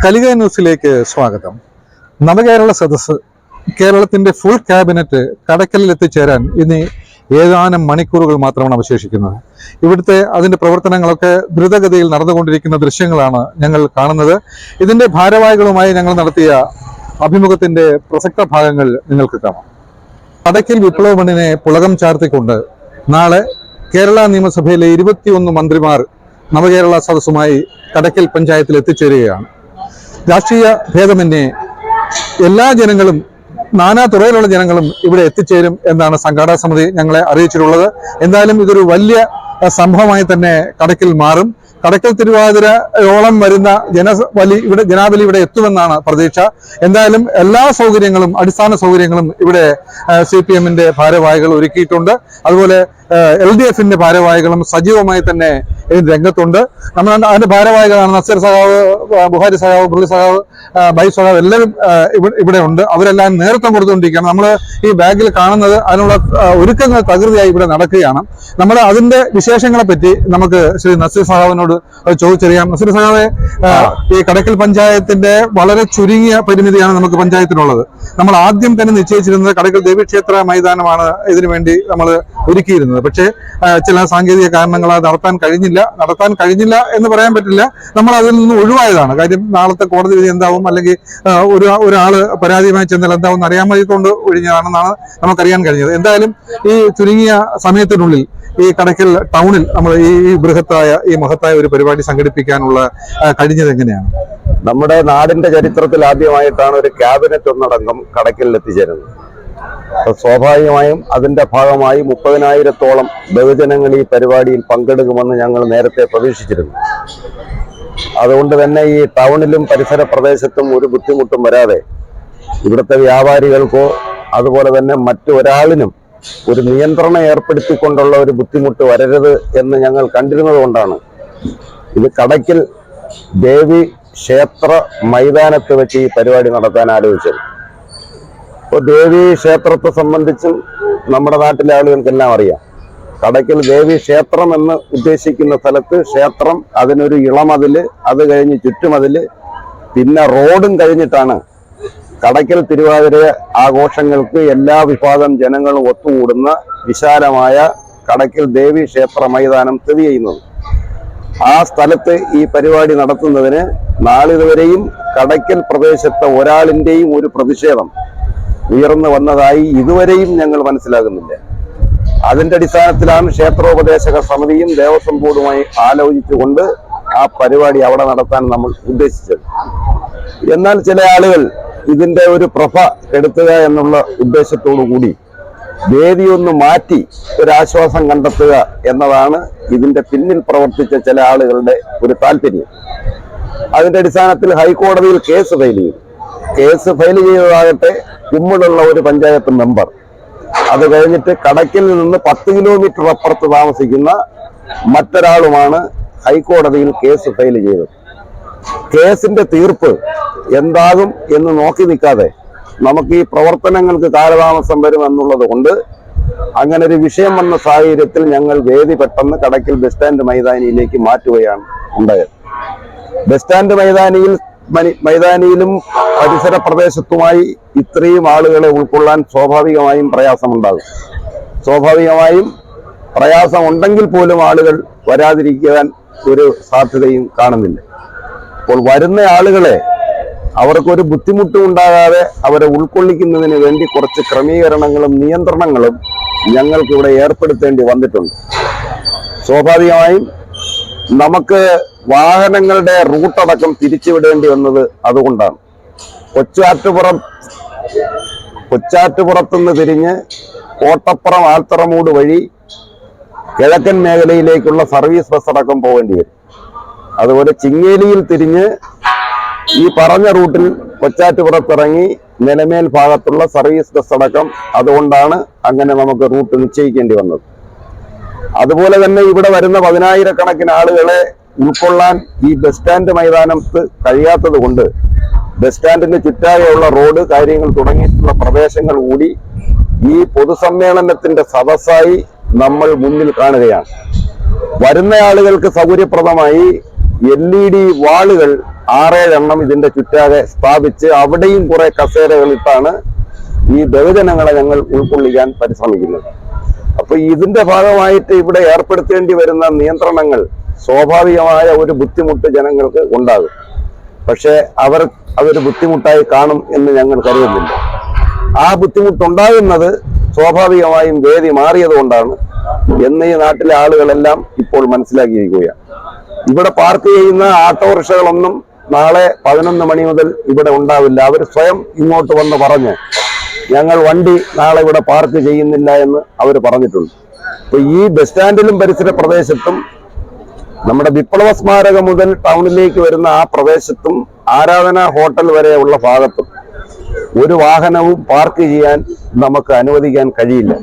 കലിക ന്യൂസിലേക്ക് സ്വാഗതം. നവകേരള സദസ്സ് കേരളത്തിന്റെ ഫുൾ ക്യാബിനറ്റ് കടയ്ക്കലിൽ എത്തിച്ചേരാൻ ഇനി ഏതാനും മണിക്കൂറുകൾ മാത്രമാണ് അവശേഷിക്കുന്നത്. ഇവിടുത്തെ അതിന്റെ പ്രവർത്തനങ്ങളൊക്കെ ദ്രുതഗതിയിൽ നടന്നുകൊണ്ടിരിക്കുന്ന ദൃശ്യങ്ങളാണ് ഞങ്ങൾ കാണുന്നത്. ഇതിന്റെ ഭാരവാഹികളുമായി ഞങ്ങൾ നടത്തിയ അഭിമുഖത്തിന്റെ പ്രസക്ത ഭാഗങ്ങൾ നിങ്ങൾക്ക് കാണാം. കടയ്ക്കൽ വിപ്ലവ മണ്ണിനെ പുളകം ചാർത്തിക്കൊണ്ട് നാളെ കേരള നിയമസഭയിലെ 21 മന്ത്രിമാർ നവകേരള സദസ്സുമായി കടയ്ക്കൽ പഞ്ചായത്തിൽ എത്തിച്ചേരുകയാണ്. രാഷ്ട്രീയ ഭേദമന്യേ എല്ലാ ജനങ്ങളും, നാനാ തുറയിലുള്ള ജനങ്ങളും ഇവിടെ എത്തിച്ചേരും എന്നാണ് സംഘാടക സമിതി ഞങ്ങളെ അറിയിച്ചിട്ടുള്ളത്. എന്തായാലും ഇതൊരു വലിയ സംഭവമായി തന്നെ കടയ്ക്കൽ മാറും. കടയ്ക്കൽ തിരുവാതിരയോളം വരുന്ന ജനാബലി ഇവിടെ എത്തുമെന്നാണ് പ്രതീക്ഷ. എന്തായാലും എല്ലാ സൗകര്യങ്ങളും, അടിസ്ഥാന സൗകര്യങ്ങളും ഇവിടെ CPM-ന്റെ ഭാരവാഹികൾ ഒരുക്കിയിട്ടുണ്ട്. അതുപോലെ LDF-ന്റെ ഭാരവാഹികളും സജീവമായി തന്നെ രംഗത്തുണ്ട്. നമ്മൾ അതിന്റെ ഭാരവാഹികളാണ് നസീർ സഖാവ്, ബുഹാരി സഖാവ്, പുള്ളി സഖാവ്, ബൈ സഖാവ് എല്ലാവരും ഇവിടെ ഉണ്ട്. അവരെല്ലാം നേതൃത്വം കൊടുത്തുകൊണ്ടിരിക്കുകയാണ്. നമ്മൾ ഈ ബാഗിൽ കാണുന്നത് അതിനുള്ള ഒരുക്കങ്ങൾ തകൃതിയായി ഇവിടെ നടക്കുകയാണ്. നമ്മൾ അതിന്റെ വിശേഷങ്ങളെ പറ്റി നമുക്ക് ശ്രീ നസീർ സഖാവിനോട് ചോദിച്ചറിയാം. നസീർ സഖാവെ, ഈ കടയ്ക്കൽ പഞ്ചായത്തിന്റെ വളരെ ചുരുങ്ങിയ പരിമിതിയാണ് നമുക്ക് പഞ്ചായത്തിനുള്ളത്. നമ്മൾ ആദ്യം തന്നെ നിശ്ചയിച്ചിരുന്നത് കടയ്ക്കൽ ദേവീക്ഷേത്ര മൈതാനമാണ് ഇതിനു വേണ്ടി നമ്മൾ ഒരുക്കിയിരുന്നത്. പക്ഷേ ചില സാങ്കേതിക കാരണങ്ങളാൽ നടത്താൻ കഴിഞ്ഞില്ല എന്ന് പറയാൻ പറ്റില്ല. നമ്മൾ അതിൽ നിന്ന് ഒഴിവായതാണ്. കാര്യം നാളത്തെ കോടതി വിധി എന്താവും, അല്ലെങ്കിൽ ഒരാള് പരാതിയുമായി ചെന്നാൽ എന്താവും അറിയാൻ വഴിക്കൊണ്ട് ഒഴിഞ്ഞതാണെന്നാണ് നമുക്കറിയാൻ കഴിഞ്ഞത്. എന്തായാലും ഈ ചുരുങ്ങിയ സമയത്തിനുള്ളിൽ ഈ കടയ്ക്കൽ ടൗണിൽ നമ്മൾ ഈ മഹത്തായ ഒരു പരിപാടി സംഘടിപ്പിക്കാനുള്ള കഴിഞ്ഞത് എങ്ങനെയാണ്? നമ്മുടെ നാടിന്റെ ചരിത്രത്തിൽ ആദ്യമായിട്ടാണ് ഒരു ക്യാബിനറ്റ് ഒന്നടങ്കം കടയ്ക്കലിൽ എത്തിച്ചേരുന്നത്. സ്വാഭാവികമായും അതിന്റെ ഭാഗമായി 30,000-ഓളം ബഹുജനങ്ങൾ ഈ പരിപാടിയിൽ പങ്കെടുക്കുമെന്ന് ഞങ്ങൾ നേരത്തെ പ്രതീക്ഷിച്ചിരുന്നു. അതുകൊണ്ട് തന്നെ ഈ ടൗണിലും പരിസര പ്രദേശത്തും ഒരു ബുദ്ധിമുട്ടും വരാതെ ഇവിടുത്തെ വ്യാപാരികൾക്കോ അതുപോലെ തന്നെ മറ്റൊരാളിനും ഒരു നിയന്ത്രണം ഏർപ്പെടുത്തിക്കൊണ്ടുള്ള ഒരു ബുദ്ധിമുട്ട് വരരുത് എന്ന് ഞങ്ങൾ കണ്ടിരുന്നത് കൊണ്ടാണ് ഇത് കടയ്ക്കൽ ദേവി ക്ഷേത്ര മൈതാനത്ത് വെച്ച് ഈ പരിപാടി നടത്താൻ ആലോചിച്ചത്. ഇപ്പോൾ ദേവി ക്ഷേത്രത്തെ സംബന്ധിച്ചും നമ്മുടെ നാട്ടിലെ ആളുകൾക്കെല്ലാം അറിയാം. കടയ്ക്കൽ ദേവി ക്ഷേത്രം എന്ന് ഉദ്ദേശിക്കുന്ന സ്ഥലത്ത് ക്ഷേത്രം, അതിനൊരു ഇളമതില്, അത് കഴിഞ്ഞ് ചുറ്റുമതില്, പിന്നെ റോഡും കഴിഞ്ഞിട്ടാണ് കടയ്ക്കൽ തിരുവാതിര ആഘോഷങ്ങൾക്ക് എല്ലാ വിഭാഗം ജനങ്ങളും ഒത്തുകൂടുന്ന വിശാലമായ കടയ്ക്കൽ ദേവി ക്ഷേത്ര മൈതാനം സ്ഥിതി ചെയ്യുന്നത്. ആ സ്ഥലത്ത് ഈ പരിപാടി നടത്തുന്നതിന് നാളിതുവരെയും കടയ്ക്കൽ പ്രദേശത്തെ ഒരാളിന്റെയും ഒരു പ്രതിഷേധം ഉയർന്നു വന്നതായി ഇതുവരെയും ഞങ്ങൾ മനസ്സിലാകുന്നില്ല. അതിന്റെ അടിസ്ഥാനത്തിലാണ് ക്ഷേത്രോപദേശക സമിതിയും ദേവസ്വം ബോർഡുമായി ആലോചിച്ചുകൊണ്ട് ആ പരിപാടി അവിടെ നടത്താൻ നമ്മൾ ഉദ്ദേശിച്ചത്. എന്നാൽ ചില ആളുകൾ ഇതിന്റെ ഒരു പ്രഭ കെടുത്തുക എന്നുള്ള ഉദ്ദേശത്തോടു കൂടി വേദിയൊന്ന് മാറ്റി ഒരാശ്വാസം കണ്ടെത്തുക എന്നതാണ് ഇതിന്റെ പിന്നിൽ പ്രവർത്തിച്ച ചില ആളുകളുടെ ഒരു താല്പര്യം. അതിന്റെ അടിസ്ഥാനത്തിൽ ഹൈക്കോടതിയിൽ കേസ് ഫയൽ ചെയ്തതാകട്ടെ കുമ്മിടുള്ള ഒരു പഞ്ചായത്ത് മെമ്പർ. അത് കഴിഞ്ഞിട്ട് കടയ്ക്കലിൽ നിന്ന് 10 കിലോമീറ്റർ അപ്പുറത്ത് താമസിക്കുന്ന മറ്റൊരാളുമാണ് ഹൈക്കോടതിയിൽ കേസ് ഫയൽ ചെയ്തത്. കേസിന്റെ തീർപ്പ് എന്താകും എന്ന് നോക്കി നിൽക്കാതെ നമുക്ക് ഈ പ്രവർത്തനങ്ങൾക്ക് കാലതാമസം വരുമെന്നുള്ളത് കൊണ്ട് അങ്ങനെ ഒരു വിഷയം വന്ന സാഹചര്യത്തിൽ ഞങ്ങൾ വേദി പെട്ടെന്ന് കടയ്ക്കൽ ബസ് സ്റ്റാൻഡ് മൈതാനിയിലേക്ക് മാറ്റുകയാണ് ഉണ്ടായത്. ബസ് സ്റ്റാൻഡ് മൈതാനിയിലും പരിസര പ്രദേശത്തുമായി ഇത്രയും ആളുകളെ ഉൾക്കൊള്ളാൻ സ്വാഭാവികമായും പ്രയാസമുണ്ടാകും. സ്വാഭാവികമായും പ്രയാസമുണ്ടെങ്കിൽ പോലും ആളുകൾ വരാതിരിക്കാൻ ഒരു സാധ്യതയും കാണുന്നില്ല. അപ്പോൾ വരുന്ന ആളുകളെ അവർക്കൊരു ബുദ്ധിമുട്ടും ഉണ്ടാകാതെ അവരെ ഉൾക്കൊള്ളിക്കുന്നതിന് വേണ്ടി കുറച്ച് ക്രമീകരണങ്ങളും നിയന്ത്രണങ്ങളും ഞങ്ങൾക്കിവിടെ ഏർപ്പെടുത്തേണ്ടി വന്നിട്ടുണ്ട്. സ്വാഭാവികമായും നമുക്ക് വാഹനങ്ങളുടെ റൂട്ടടക്കം തിരിച്ചുവിടേണ്ടി വന്നത് അതുകൊണ്ടാണ്. കൊച്ചാറ്റുപുറത്തുനിന്ന് തിരിഞ്ഞ് കോട്ടപ്പുറം ആൽത്തറമൂട് വഴി കിഴക്കൻ മേഖലയിലേക്കുള്ള സർവീസ് ബസ് അടക്കം പോകേണ്ടി വരും. അതുപോലെ ചിങ്ങേലിയിൽ തിരിഞ്ഞ് ഈ പറഞ്ഞ റൂട്ടിൽ കൊച്ചാറ്റുപുറത്തിറങ്ങി നിലമേൽ ഭാഗത്തുള്ള സർവീസ് ബസ് അടക്കം, അതുകൊണ്ടാണ് അങ്ങനെ നമുക്ക് റൂട്ട് നിശ്ചയിക്കേണ്ടി വന്നത്. അതുപോലെ തന്നെ ഇവിടെ വരുന്ന 10,000-കണക്കിന് ആളുകളെ ഉൾക്കൊള്ളാൻ ഈ ബസ് സ്റ്റാൻഡ് മൈതാനത്ത് കഴിയാത്തത് കൊണ്ട് ബസ് സ്റ്റാൻഡിന് ചുറ്റാകെയുള്ള റോഡ് കാര്യങ്ങൾ തുടങ്ങിയിട്ടുള്ള പ്രദേശങ്ങൾ കൂടി ഈ പൊതുസമ്മേളനത്തിന്റെ സദസ്സായി നമ്മൾ മുന്നിൽ കാണുകയാണ്. വരുന്ന ആളുകൾക്ക് സൗകര്യപ്രദമായി LED വാളുകൾ 6-7 എണ്ണം ഇതിന്റെ ചുറ്റാകെ സ്ഥാപിച്ച് അവിടെയും കുറെ കസേരകളിട്ടാണ് ഈ ബഹുജനങ്ങളെ ഞങ്ങൾ ഉൾക്കൊള്ളിക്കാൻ പരിശ്രമിക്കുന്നത്. അപ്പൊ ഇതിന്റെ ഭാഗമായിട്ട് ഇവിടെ ഏർപ്പെടുത്തേണ്ടി വരുന്ന നിയന്ത്രണങ്ങൾ സ്വാഭാവികമായ ഒരു ബുദ്ധിമുട്ട് ജനങ്ങൾക്ക് ഉണ്ടാകും. പക്ഷെ അതൊരു ബുദ്ധിമുട്ടായി കാണും എന്ന് ഞങ്ങൾ കരുതുന്നില്ല. ആ ബുദ്ധിമുട്ടുണ്ടാകുന്നത് സ്വാഭാവികമായും വേദി മാറിയത് കൊണ്ടാണ് എന്ന് ഈ നാട്ടിലെ ആളുകളെല്ലാം ഇപ്പോൾ മനസ്സിലാക്കിയിരിക്കുകയാണ്. ഇവിടെ പാർക്ക് ചെയ്യുന്ന ഓട്ടോറിക്ഷകളൊന്നും നാളെ 11 മണി മുതൽ ഇവിടെ ഉണ്ടാവില്ല. അവർ സ്വയം ഇങ്ങോട്ട് വന്ന് പറഞ്ഞ് ഞങ്ങൾ വണ്ടി നാളെ ഇവിടെ പാർക്ക് ചെയ്യുന്നില്ല എന്ന് അവർ പറഞ്ഞിട്ടുണ്ട്. അപ്പൊ ഈ ബസ് സ്റ്റാൻഡിലും പരിസര പ്രദേശത്തും നമ്മുടെ വിപ്ലവ സ്മാരകം മുതൽ ടൗണിലേക്ക് വരുന്ന ആ പ്രദേശത്തും ആരാധന ഹോട്ടൽ വരെയുള്ള ഭാഗത്തും ഒരു വാഹനവും പാർക്ക് ചെയ്യാൻ നമുക്ക് അനുവദിക്കാൻ കഴിയില്ല.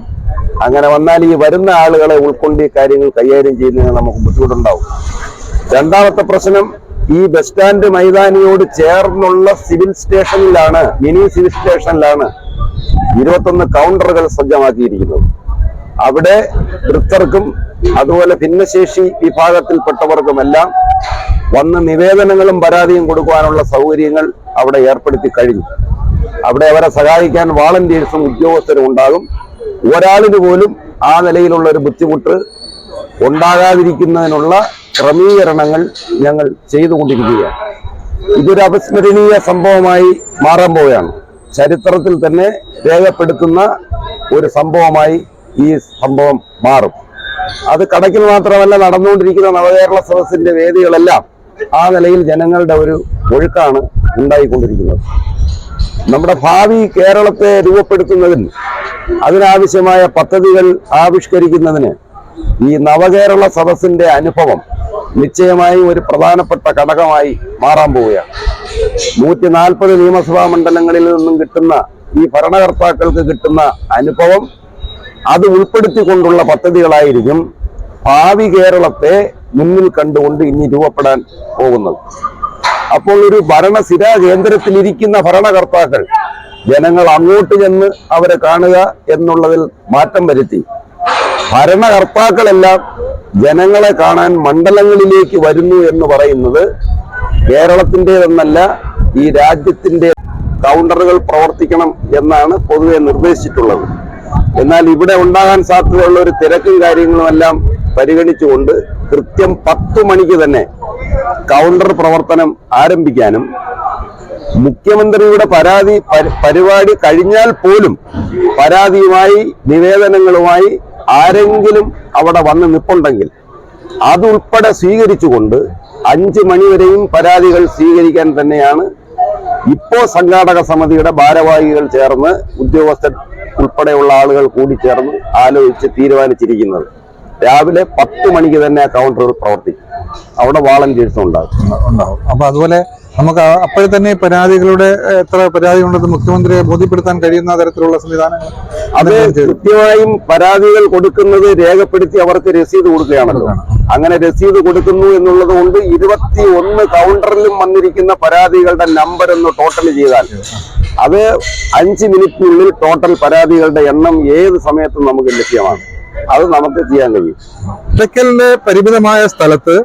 അങ്ങനെ വന്നാൽ ഈ വരുന്ന ആളുകളെ ഉൾക്കൊണ്ട് ഈ കാര്യങ്ങൾ കൈകാര്യം ചെയ്യുന്നതിന് നമുക്ക് ബുദ്ധിമുട്ടുണ്ടാവും. രണ്ടാമത്തെ പ്രശ്നം, ഈ ബസ് സ്റ്റാൻഡ് മൈതാനിയോട് ചേർന്നുള്ള സിവിൽ സ്റ്റേഷനിലാണ്, മിനി സിവിൽ സ്റ്റേഷനിലാണ് 21 കൗണ്ടറുകൾ സജ്ജമാക്കിയിരിക്കുന്നത്. അവിടെ വൃദ്ധർക്കും അതുപോലെ ഭിന്നശേഷി വിഭാഗത്തിൽപ്പെട്ടവർക്കുമെല്ലാം വന്ന് നിവേദനങ്ങളും പരാതിയും കൊടുക്കുവാനുള്ള സൗകര്യങ്ങൾ അവിടെ ഏർപ്പെടുത്തി കഴിഞ്ഞു. അവിടെ അവരെ സഹായിക്കാൻ വാളണ്ടിയേഴ്സും ഉദ്യോഗസ്ഥരും ഉണ്ടാകും. ഒരാളിന് പോലും ആ നിലയിലുള്ള ഒരു ബുദ്ധിമുട്ട് ഉണ്ടാകാതിരിക്കുന്നതിനുള്ള ക്രമീകരണങ്ങൾ ഞങ്ങൾ ചെയ്തുകൊണ്ടിരിക്കുകയാണ്. ഇതൊരു അവിസ്മരണീയ സംഭവമായി മാറാൻ പോവുകയാണ്. ചരിത്രത്തിൽ തന്നെ രേഖപ്പെടുത്തുന്ന ഒരു സംഭവമായി ഈ സംഭവം മാറും. അത് കടയ്ക്കൽ മാത്രമല്ല, നടന്നുകൊണ്ടിരിക്കുന്ന നവകേരള സദസ്സിന്റെ വേദികളെല്ലാം ആ നിലയിൽ ജനങ്ങളുടെ ഒരു ഒഴുക്കാണ് ഉണ്ടായിക്കൊണ്ടിരിക്കുന്നത്. നമ്മുടെ ഭാവി കേരളത്തെ രൂപപ്പെടുത്തുന്നതിന് അതിനാവശ്യമായ പദ്ധതികൾ ആവിഷ്കരിക്കുന്നതിന് ഈ നവകേരള സദസ്സിന്റെ അനുഭവം നിശ്ചയമായും ഒരു പ്രധാനപ്പെട്ട ഘടകമായി മാറാൻ പോവുകയാണ്. 140 നിയമസഭാ മണ്ഡലങ്ങളിൽ നിന്നും കിട്ടുന്ന ഈ ഭരണകർത്താക്കൾക്ക് കിട്ടുന്ന അനുഭവം അത് ഉൾപ്പെടുത്തിക്കൊണ്ടുള്ള പദ്ധതികളായിരിക്കും ഭാവി കേരളത്തെ മുന്നിൽ കണ്ടുകൊണ്ട് ഇനി രൂപപ്പെടാൻ പോകുന്നത്. അപ്പോൾ ഒരു ഭരണസിരാ കേന്ദ്രത്തിലിരിക്കുന്ന ഭരണകർത്താക്കൾ ജനങ്ങൾ അങ്ങോട്ട് ചെന്ന് അവരെ കാണുക എന്നുള്ളതിൽ മാറ്റം വരുത്തി ഭരണകർത്താക്കളെല്ലാം ജനങ്ങളെ കാണാൻ മണ്ഡലങ്ങളിലേക്ക് വരുന്നു എന്ന് പറയുന്നത് കേരളത്തിൻ്റെതെന്നല്ല, ഈ രാജ്യത്തിന്റെ കൗണ്ടറുകൾ പ്രവർത്തിക്കണം എന്നാണ് പൊതുവെ നിർദ്ദേശിച്ചിട്ടുള്ളത്. എന്നാൽ ഇവിടെ ഉണ്ടാകാൻ സാധ്യതയുള്ള ഒരു തിരക്കും കാര്യങ്ങളും എല്ലാം പരിഗണിച്ചുകൊണ്ട് കൃത്യം 10 മണിക്ക് തന്നെ കൗണ്ടർ പ്രവർത്തനം ആരംഭിക്കാനും മുഖ്യമന്ത്രിയുടെ പരിപാടി കഴിഞ്ഞാൽ പോലും പരാതിയുമായി നിവേദനങ്ങളുമായി ആരെങ്കിലും അവിടെ വന്ന് നിൽപ്പുണ്ടെങ്കിൽ അതുൾപ്പെടെ സ്വീകരിച്ചുകൊണ്ട് 5 മണിവരെയും പരാതികൾ സ്വീകരിക്കാൻ തന്നെയാണ് ഇപ്പോ സംഘാടക സമിതിയുടെ ഭാരവാഹികൾ ചേർന്ന് ഉദ്യോഗസ്ഥർ ഉൾപ്പെടെയുള്ള ആളുകൾ കൂടി ചേർന്ന് ആലോചിച്ച് തീരുമാനിച്ചിരിക്കുന്നത്. രാവിലെ 10 മണിക്ക് തന്നെ ആ കൗണ്ടറുകൾ പ്രവർത്തിക്കും. അവിടെ വാളണ്ടിയേഴ്സും ഉണ്ടാകും. അപ്പൊ അതുപോലെ നമുക്ക് അപ്പോഴെ തന്നെ പരാതികളുടെ എത്ര പരാതി ഉണ്ടെന്ന് മുഖ്യമന്ത്രിയെ ബോധ്യപ്പെടുത്താൻ കഴിയുന്ന തരത്തിലുള്ള സംവിധാനങ്ങൾ അത് കൃത്യമായും പരാതികൾ കൊടുക്കുന്നത് രേഖപ്പെടുത്തി അവർക്ക് രസീത് കൊടുക്കുകയാണല്ലോ. അങ്ങനെ രസീത് കൊടുക്കുന്നു എന്നുള്ളത് കൊണ്ട് 21 കൗണ്ടറിലും വന്നിരിക്കുന്ന പരാതികളുടെ നമ്പർ എന്ന് ടോട്ടൽ ചെയ്താൽ അത് 5 മിനിറ്റിനുള്ളിൽ ടോട്ടൽ പരാതികളുടെ എണ്ണം ഏത് സമയത്തും നമുക്ക് ലഭ്യമാണ്. അത് നമുക്ക് ചെയ്യാൻ കഴിയും. കടയ്ക്കലിന്റെ പരിമിതമായ സ്ഥലത്ത്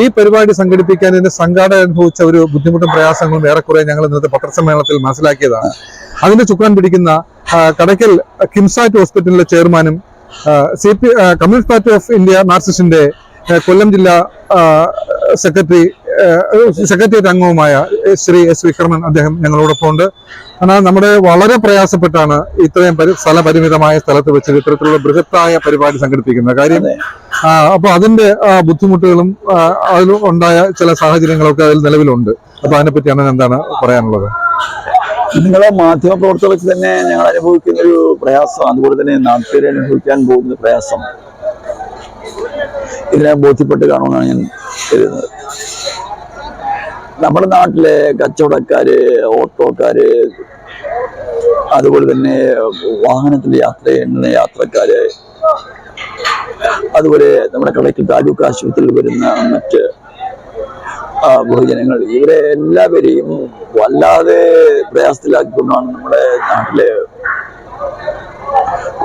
ഈ പരിപാടി സംഘടിപ്പിക്കാൻ ഇതിന്റെ സംഘാടകർ അനുഭവിച്ച ഒരു ബുദ്ധിമുട്ടും പ്രയാസങ്ങളും ഏറെക്കുറെ ഞങ്ങൾ ഇന്നത്തെ പത്രസമ്മേളനത്തിൽ മനസ്സിലാക്കിയതാണ്. അതിന്റെ ചുക്കാൻ പിടിക്കുന്ന കടയ്ക്കൽ കിംസാറ്റ് ഹോസ്പിറ്റലിലെ ചെയർമാനും കമ്മ്യൂണിസ്റ്റ് പാർട്ടി ഓഫ് ഇന്ത്യ മാർക്സിസ്റ്റിന്റെ കൊല്ലം ജില്ലാ സെക്രട്ടേറിയറ്റ് അംഗവുമായ ശ്രീ എസ് വിക്രമൻ, അദ്ദേഹം ഞങ്ങളോടൊപ്പം ഉണ്ട്. എന്നാൽ നമ്മുടെ വളരെ പ്രയാസപ്പെട്ടാണ് ഇത്രയും സ്ഥലപരിമിതമായ സ്ഥലത്ത് വെച്ച് ഇത്തരത്തിലുള്ള ബൃഹത്തായ പരിപാടി സംഘടിപ്പിക്കുന്നത് കാര്യം. അപ്പൊ അതിന്റെ ബുദ്ധിമുട്ടുകളും അതിൽ ഉണ്ടായ ചില സാഹചര്യങ്ങളൊക്കെ അതിൽ നിലവിലുണ്ട്. അപ്പൊ അതിനെപ്പറ്റിയാണ് എന്താണ് പറയാനുള്ളത്? നിങ്ങളെ മാധ്യമ പ്രവർത്തകർക്ക് തന്നെ ഞങ്ങൾ അനുഭവിക്കുന്ന ഒരു പ്രയാസം, അതുപോലെ തന്നെ നാട്ടുകാരെ അനുഭവിക്കാൻ പോകുന്ന പ്രയാസം ഇതിനെ ബോധ്യപ്പെട്ട് കാണുമെന്നാണ് ഞാൻ കരുതുന്നത്. നമ്മുടെ നാട്ടിലെ കച്ചവടക്കാര്, ഓട്ടോക്കാര്, അതുപോലെ തന്നെ വാഹനത്തിൽ യാത്ര ചെയ്യുന്ന യാത്രക്കാര്, അതുപോലെ നമ്മുടെ കടയ്ക്കൽ താലൂക്ക് ആശുപത്രിയിൽ വരുന്ന മറ്റ് ബഹുജനങ്ങൾ, ഇവരെ എല്ലാവരെയും വല്ലാതെ പ്രയാസത്തിലാക്കിക്കൊണ്ടാണ് നമ്മുടെ നാട്ടിലെ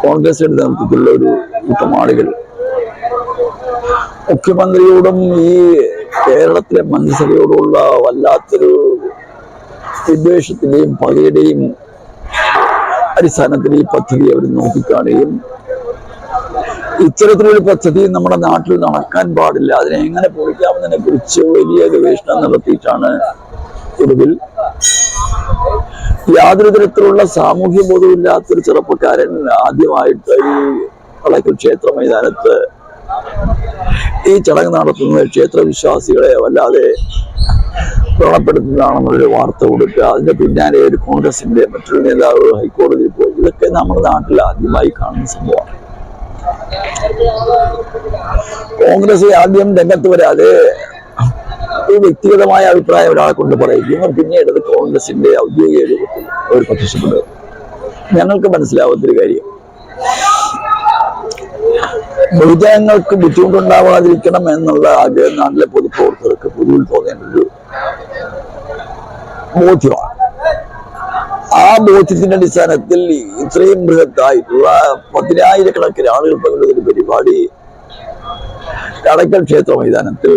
കോൺഗ്രസിന്റെ നേതൃത്വത്തിലുള്ള ഒരു കൂട്ടം ആളുകൾ മുഖ്യമന്ത്രിയോടും ഈ കേരളത്തിലെ മന്ത്രിസഭയോടുള്ള വല്ലാത്തൊരു വിദ്വേഷത്തിന്റെയും പകയുടെയും അടിസ്ഥാനത്തിൽ ഈ പദ്ധതി അവർ നോക്കിക്കാണുകയും ഇത്തരത്തിലൊരു പദ്ധതി നമ്മുടെ നാട്ടിൽ നടക്കാൻ പാടില്ല, അതിനെ എങ്ങനെ പൊളിക്കാമെന്നതിനെ കുറിച്ച് വലിയ ഗവേഷണം നടത്തിയിട്ടാണ് ഒടുവിൽ യാതൊരു തരത്തിലുള്ള സാമൂഹ്യ ബോധമില്ലാത്തൊരു ചെറുപ്പക്കാരൻ ആദ്യമായിട്ട് ഈ കളക്കൽ ക്ഷേത്ര മൈതാനത്ത് ഈ ചടങ്ങ് നടത്തുന്നത് ക്ഷേത്രവിശ്വാസികളെ വല്ലാതെ വ്രണപ്പെടുത്തുന്നതാണെന്നൊരു വാർത്ത കൊടുക്കുക. അതിന്റെ പിന്നാലെ ഒരു കോൺഗ്രസിന്റെ മറ്റൊരു നേതാവ് ഹൈക്കോടതിയിൽ പോയി. ഇതൊക്കെ നമ്മുടെ നാട്ടിൽ ആദ്യമായി കാണുന്ന സംഭവമാണ്. കോൺഗ്രസ് ആദ്യം രംഗത്ത് വരാതെ ഒരു വ്യക്തിഗതമായ അഭിപ്രായം ഒരാളെ കൊണ്ട് പറയിക്കും, പിന്നീട് അത് കോൺഗ്രസിന്റെ ഔദ്യോഗിക രൂപത്തിൽ അവർ പ്രത്യക്ഷപ്പെട്ടത്. ഞങ്ങൾക്ക് മനസ്സിലാവാത്തൊരു കാര്യം, പൊതുജനങ്ങൾക്ക് ബുദ്ധിമുട്ടുണ്ടാവാതിരിക്കണം എന്നുള്ള ആഗ്രഹം നാട്ടിലെ പൊതുപ്രവർത്തകർക്ക് പൊതുവിൽ തോന്നേണ്ട ഒരു ബോധ്യമാണ്. ആ ബോധ്യത്തിന്റെ അടിസ്ഥാനത്തിൽ ഇത്രയും ബൃഹത്തായിട്ടുള്ള 10,000-കണക്കിന് ആളുകൾ പങ്കെടുക്കുന്ന പരിപാടി കടക്കൽ ക്ഷേത്ര മൈതാനത്തിൽ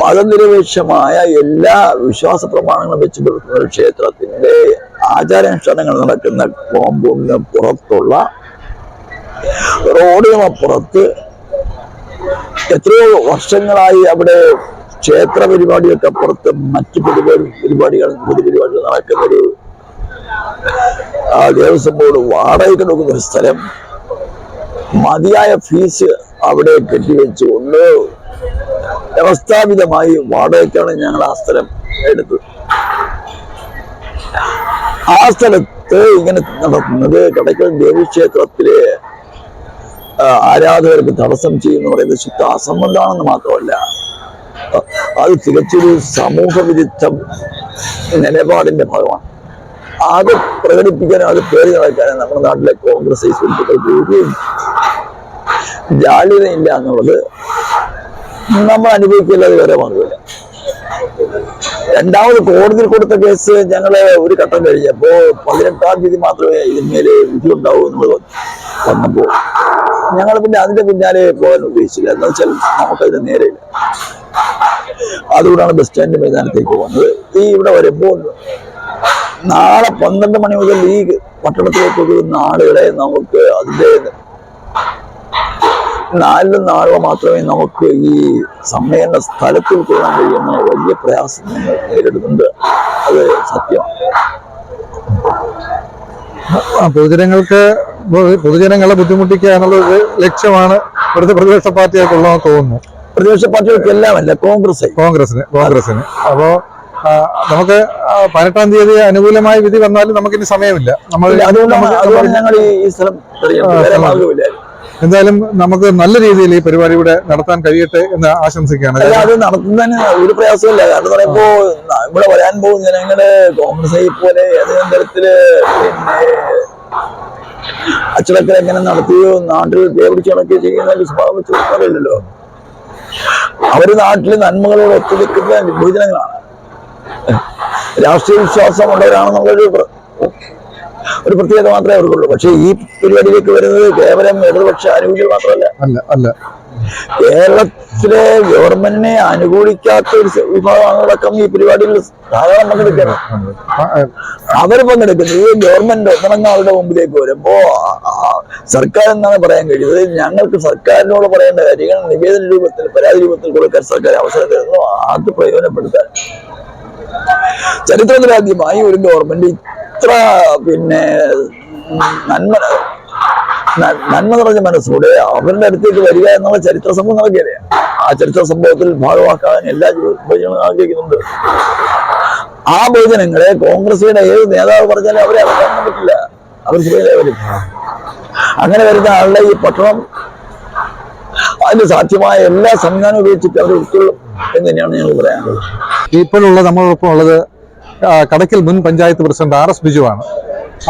മതനിരപേക്ഷമായ എല്ലാ വിശ്വാസ പ്രമാണങ്ങളും വെച്ച് പുലർത്തുന്ന ഒരു ക്ഷേത്രത്തിന്റെ ആചാരാനുഷ്ഠാനങ്ങൾ നടക്കുന്ന കോമ്പൗണ്ടിന് പുറത്തുള്ള റോഡിനുമപ്പുറത്ത് എത്രയോ വർഷങ്ങളായി അവിടെ ക്ഷേത്ര പരിപാടികൾക്ക് അപ്പുറത്ത് മറ്റു പൊതുപരിപാടികൾ നടക്കുന്ന ഒരു ദേവസ്വം ബോർഡ് വാടകയ്ക്ക് കൊടുക്കുന്ന ഒരു സ്ഥലം മതിയായ ഫീസ് അവിടെ കെട്ടിവെച്ചുകൊണ്ട് വ്യവസ്ഥാപിതമായി വാടകയ്ക്കാണ് ഞങ്ങൾ ആ സ്ഥലം എടുത്തത്. ആ സ്ഥലത്ത് ഇങ്ങനെ നടത്തുന്നത് കടക്കൽ ദേവീക്ഷേത്രത്തിലെ ആരാധകർക്ക് തടസ്സം ചെയ്യുന്ന പറയുന്നത് ശുദ്ധ അസംബന്ധമാണെന്ന് മാത്രമല്ല, അത് തികച്ചൊരു സമൂഹ വിരുദ്ധ നിലപാടിന്റെ ഭാഗമാണ്. അത് പ്രകടിപ്പിക്കാനും അത് പേര് നടക്കാനും നമ്മുടെ നാട്ടിലെ കോൺഗ്രസ് സുഹൃത്തുക്കൾക്ക് ഒരു ജാള്യതയില്ല എന്നുള്ളത് നമ്മൾ അനുഭവിക്കില്ലാതെ വേറെ മാർഗമില്ല. രണ്ടാമത് കോടതിയിൽ കൊടുത്ത കേസ് ഞങ്ങള് ഒരു ഘട്ടം കഴിഞ്ഞപ്പോ 18-ാം തീയതി മാത്രമേ ഇതിന്മേലെ വിധി ഉണ്ടാവൂ എന്നുള്ളത് വന്നപ്പോ ഞങ്ങൾ പിന്നെ അതിന്റെ പിന്നാലെ പോകാൻ ഉദ്ദേശിച്ചില്ല. എന്താ വെച്ചാൽ നമുക്കതിന് നേരെയില്ല. അതുകൊണ്ടാണ് ബസ് സ്റ്റാൻഡ് മൈതാനത്തേക്ക് പോകുന്നത്. ഈ ഇവിടെ വരുമ്പോൾ നാളെ 12 മണി മുതൽ ഈ പട്ടണത്തിലേക്ക് ഒഴുകുന്ന ആളുകളെ നമുക്ക് അതിന്റെ 4 നാളുകൾ മാത്രമേ നമുക്ക് ഈ സമ്മേളന സ്ഥലത്തിൽ കൊള്ളാൻ കഴിയുന്ന വലിയ പ്രയാസം നമ്മൾ നേരിടുന്നുണ്ട്. അത് സത്യമാണ്. പൊതുജനങ്ങളെ ബുദ്ധിമുട്ടിക്കുക എന്നുള്ള ഒരു ലക്ഷ്യമാണ് ഇവിടുത്തെ പ്രതിപക്ഷ പാർട്ടികൾക്കുള്ളതെന്ന് തോന്നുന്നു. പ്രതിപക്ഷ പാർട്ടികൾക്കെല്ലാം അല്ല, കോൺഗ്രസിന്. അപ്പോ നമുക്ക് 18-ാം തീയതി അനുകൂലമായ വിധി വന്നാലും നമുക്കിനി സമയമില്ല. അതുകൊണ്ട് ഞങ്ങൾ ഈ സ്ഥലം എന്തായാലും നമുക്ക് നല്ല രീതിയിൽ ഈ പരിപാടി ഇവിടെ നടത്താൻ കഴിയട്ടെ എന്ന് ആശംസിക്കുകയാണ്. അത് നടത്തുന്നതിന് ഒരു പ്രയാസമില്ല. കാരണം പറയുമ്പോ ഇവിടെ വരാൻ പോകുന്ന ജനങ്ങള് കോൺഗ്രസ് പോലെ ഏതെങ്കിലും തരത്തില് അച്ചടക്കം എങ്ങനെ നടത്തുകയോ നാട്ടിൽ പേപിടിച്ച് നടക്കുകയോ ചെയ്യുന്ന ഒരു സ്വഭാവം വെച്ച് കൊടുക്കാറില്ലല്ലോ. അവര് നാട്ടില് നന്മകളോട് ഒത്തുനിൽക്കുന്ന വിഭജനങ്ങളാണ്. രാഷ്ട്രീയ വിശ്വാസമുള്ളവരാണെന്നുള്ളൊരു ഒരു പ്രത്യേകത മാത്രമേ അവർക്കുള്ളൂ. പക്ഷെ ഈ പരിപാടിയിലേക്ക് വരുന്നത് കേവലം ഇടതുപക്ഷ അനുകൂലികൾ മാത്രമല്ല, കേരളത്തിലെ ഗവൺമെന്റിനെ അനുകൂലിക്കാത്ത ഒരു വിഭാഗങ്ങളടക്കം ഈ പരിപാടിയിൽ ധാരാളം പങ്കെടുക്കണം. അവർ പങ്കെടുക്കുന്നത് ഈ ഗവൺമെന്റ് ഒന്നടങ്ങാളുടെ മുമ്പിലേക്ക് വരുമ്പോ സർക്കാർ എന്നാണ് പറയാൻ കഴിയുന്നത്. ഞങ്ങൾക്ക് സർക്കാരിനോട് പറയേണ്ട കാര്യങ്ങൾ നിവേദന രൂപത്തിൽ, പരാതി രൂപത്തിൽ കൊടുക്കാൻ സർക്കാർ അവസരം തരുന്നു. അത് പ്രയോജനപ്പെടുത്താൻ ചരിത്രത്തിലാദ്യമായി ഒരു ഗവൺമെന്റ് ഇത്ര നന്മ നിറഞ്ഞ മനസ്സോടെ അവരുടെ അടുത്തേക്ക് വരിക എന്നുള്ള ചരിത്ര സംഭവം നടക്കുകയല്ലേ. ആ ചരിത്ര സംഭവത്തിൽ ഭാഗമാക്കാൻ എല്ലാ ബഹുജനങ്ങളും ആഗ്രഹിക്കുന്നുണ്ട്. ആ ബഹുജനങ്ങളെ കോൺഗ്രസിന്റെ ഏത് നേതാവ് പറഞ്ഞാലും അവരെ അടക്കാൻ പറ്റില്ല. അവർ ശരിയായി വരും. അങ്ങനെ വരുന്ന ആളുടെ ഈ പട്ടണം അതിന് സാധ്യമായ എല്ലാ സംവിധാനവും ഉപയോഗിച്ചിട്ട് അവർ ഉൾക്കൊള്ളും എന്ന് തന്നെയാണ് ഞങ്ങൾ പറയാനുള്ളത്. ഇപ്പോഴുള്ള നമ്മളോടൊപ്പം ഉള്ളത് കടക്കൽ മുൻ പഞ്ചായത്ത് പ്രസിഡന്റ് RS ബിജു ആണ്.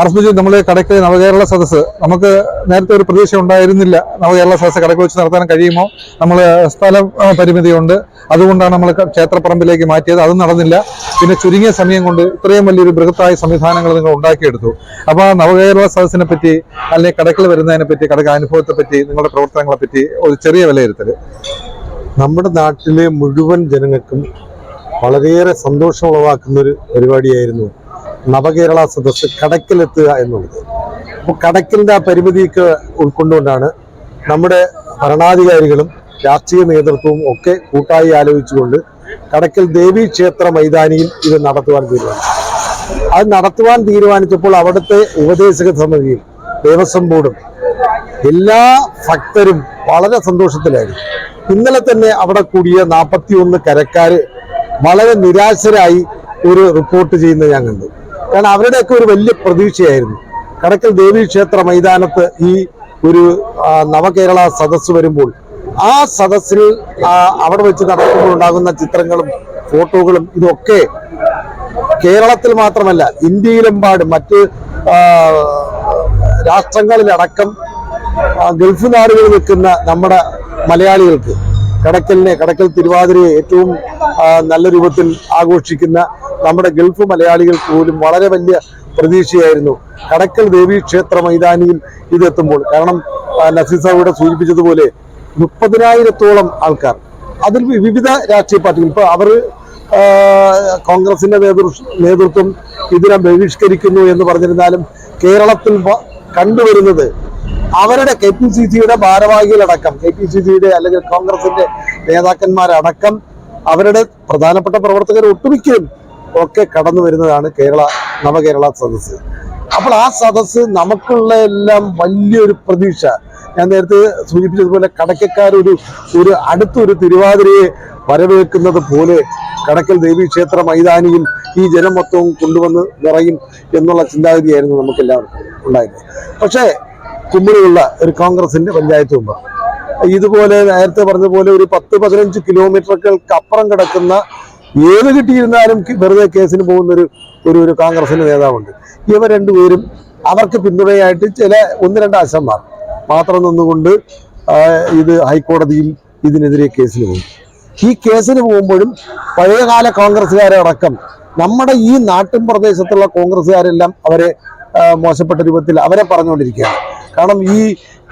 RS ബിജു, നമ്മൾ കടക്കൽ നവകേരള സദസ്സ് നമുക്ക് നേരത്തെ ഒരു പ്രതീക്ഷ ഉണ്ടായിരുന്നില്ല. നവകേരള സദസ്സ് കടക്കൽ വെച്ച് നടത്താൻ കഴിയുമോ? നമ്മൾ സ്ഥലം പരിമിതിയുണ്ട്, അതുകൊണ്ടാണ് നമ്മൾ ക്ഷേത്രപ്പറമ്പിലേക്ക് മാറ്റിയത്. അതും നടന്നില്ല. പിന്നെ ചുരുങ്ങിയ സമയം കൊണ്ട് ഇത്രയും വലിയൊരു ബൃഹത്തായ സംവിധാനങ്ങൾ നിങ്ങൾ ഉണ്ടാക്കിയെടുത്തു. അപ്പോൾ നവകേരള സദസ്സിനെ പറ്റി, അല്ലെങ്കിൽ കടക്കൽ വരുന്നതിനെ പറ്റി, കടക്കൽ അനുഭവത്തെ പറ്റി, നിങ്ങളുടെ പ്രവർത്തനങ്ങളെ പറ്റി ഒരു ചെറിയ വിലയിരുത്തൽ. നമ്മുടെ നാട്ടിലെ മുഴുവൻ ജനങ്ങൾക്കും വളരെയേറെ സന്തോഷം ഉളവാക്കുന്ന ഒരു പരിപാടിയായിരുന്നു നവകേരള സദസ്സ് കടക്കലെത്തുക എന്നുള്ളത്. അപ്പോൾ കടക്കലിൻ്റെ ആ പരിമിതിയൊക്കെ ഉൾക്കൊണ്ടുകൊണ്ടാണ് നമ്മുടെ ഭരണാധികാരികളും രാഷ്ട്രീയ നേതൃത്വവും ഒക്കെ കൂട്ടായി ആലോചിച്ചുകൊണ്ട് കടക്കൽ ദേവീ ക്ഷേത്ര മൈതാനിയിൽ ഇത് നടത്തുവാൻ തീരുമാനിച്ചു. അത് നടത്തുവാൻ തീരുമാനിച്ചപ്പോൾ അവിടുത്തെ ഉപദേശക സമിതിയും ദേവസ്വം ബോർഡും എല്ലാ ഭക്തരും വളരെ സന്തോഷത്തിലായിരുന്നു. ഇന്നലെ തന്നെ അവിടെ കൂടിയ 41 കരക്കാര് വളരെ നിരാശരായി ഒരു റിപ്പോർട്ട് ചെയ്യുന്നത് ഞാൻ കണ്ടു. കാരണം അവരുടെയൊക്കെ ഒരു വലിയ പ്രതീക്ഷയായിരുന്നു കടക്കൽ ദേവീ ക്ഷേത്ര മൈതാനത്ത് ഈ ഒരു നവകേരള സദസ്സ് വരുമ്പോൾ ആ സദസ്സിൽ അവിടെ വെച്ച് നടക്കുമ്പോൾ ഉണ്ടാകുന്ന ചിത്രങ്ങളും ഫോട്ടോകളും ഇതൊക്കെ കേരളത്തിൽ മാത്രമല്ല ഇന്ത്യയിലെമ്പാടും മറ്റ് രാഷ്ട്രങ്ങളിലടക്കം ഗൾഫ് നാടുകളിൽ നിൽക്കുന്ന നമ്മുടെ മലയാളികൾക്ക് കടക്കൽ തിരുവാതിരയെ ഏറ്റവും നല്ല രൂപത്തിൽ ആഘോഷിക്കുന്ന നമ്മുടെ ഗൾഫ് മലയാളികൾക്ക് പോലും വളരെ വലിയ പ്രതീക്ഷയായിരുന്നു കടക്കൽ ദേവീ ക്ഷേത്ര മൈതാനിയിൽ ഇതെത്തുമ്പോൾ. കാരണം നസീർ സാഹിബ് സൂചിപ്പിച്ചതുപോലെ 30,000-ഓളം ആൾക്കാർ, അതിൽ വിവിധ രാഷ്ട്രീയ പാർട്ടികൾ, ഇപ്പൊ അവർ കോൺഗ്രസിന്റെ നേതൃത്വം ഇതിനെ ബഹിഷ്കരിക്കുന്നു എന്ന് പറഞ്ഞിരുന്നാലും കേരളത്തിൽ കണ്ടുവരുന്നത് അവരുടെ KPCCയുടെ ഭാരവാഹികളടക്കം, KPCCയുടെ അല്ലെങ്കിൽ കോൺഗ്രസിന്റെ നേതാക്കന്മാരടക്കം അവരുടെ പ്രധാനപ്പെട്ട പ്രവർത്തകർ ഒട്ടുമിക്കലും ഒക്കെ കടന്നു വരുന്നതാണ് നവകേരള സദസ്സ്. അപ്പോൾ ആ സദസ്സ് നമുക്കുള്ള എല്ലാം വലിയൊരു പ്രതീക്ഷ. ഞാൻ നേരത്തെ സൂചിപ്പിച്ചതുപോലെ കടക്കക്കാർ ഒരു അടുത്തൊരു തിരുവാതിരയെ വരവേൽക്കുന്നത് പോലെ കടക്കൽ ദേവീ ക്ഷേത്ര മൈതാനിയിൽ ഈ ജനം മൊത്തവും കൊണ്ടുവന്ന് നിറയും എന്നുള്ള ചിന്താഗതിയായിരുന്നു നമുക്കെല്ലാവർക്കും ഉണ്ടായിരുന്നത്. പക്ഷേ കുമ്മിളിയുള്ള ഒരു കോൺഗ്രസിന്റെ പഞ്ചായത്ത് മെമ്പർ ഇതുപോലെ നേരത്തെ പറഞ്ഞതുപോലെ ഒരു 10-15 കിലോമീറ്ററുകൾക്ക് അപ്പുറം കിടക്കുന്ന ഏത് കിട്ടിയിരുന്നാലും വെറുതെ കേസിന് പോകുന്ന ഒരു കോൺഗ്രസിന്റെ നേതാവുണ്ട്. ഇവർ രണ്ടുപേരും അവർക്ക് പിന്തുണയായിട്ട് ചില 1-2 അച്ഛന്മാർ മാത്രം നിന്നുകൊണ്ട് ഇത് ഹൈക്കോടതിയിൽ ഇതിനെതിരെ കേസിന് പോകും. ഈ കേസിന് പോകുമ്പോഴും പഴയകാല കോൺഗ്രസ്സുകാരെ അടക്കം നമ്മുടെ ഈ നാട്ടിൻ പ്രദേശത്തുള്ള കോൺഗ്രസ്സുകാരെല്ലാം അവരെ മോശപ്പെട്ട രൂപത്തിൽ അവരെ പറഞ്ഞുകൊണ്ടിരിക്കുകയാണ്. കാരണം ഈ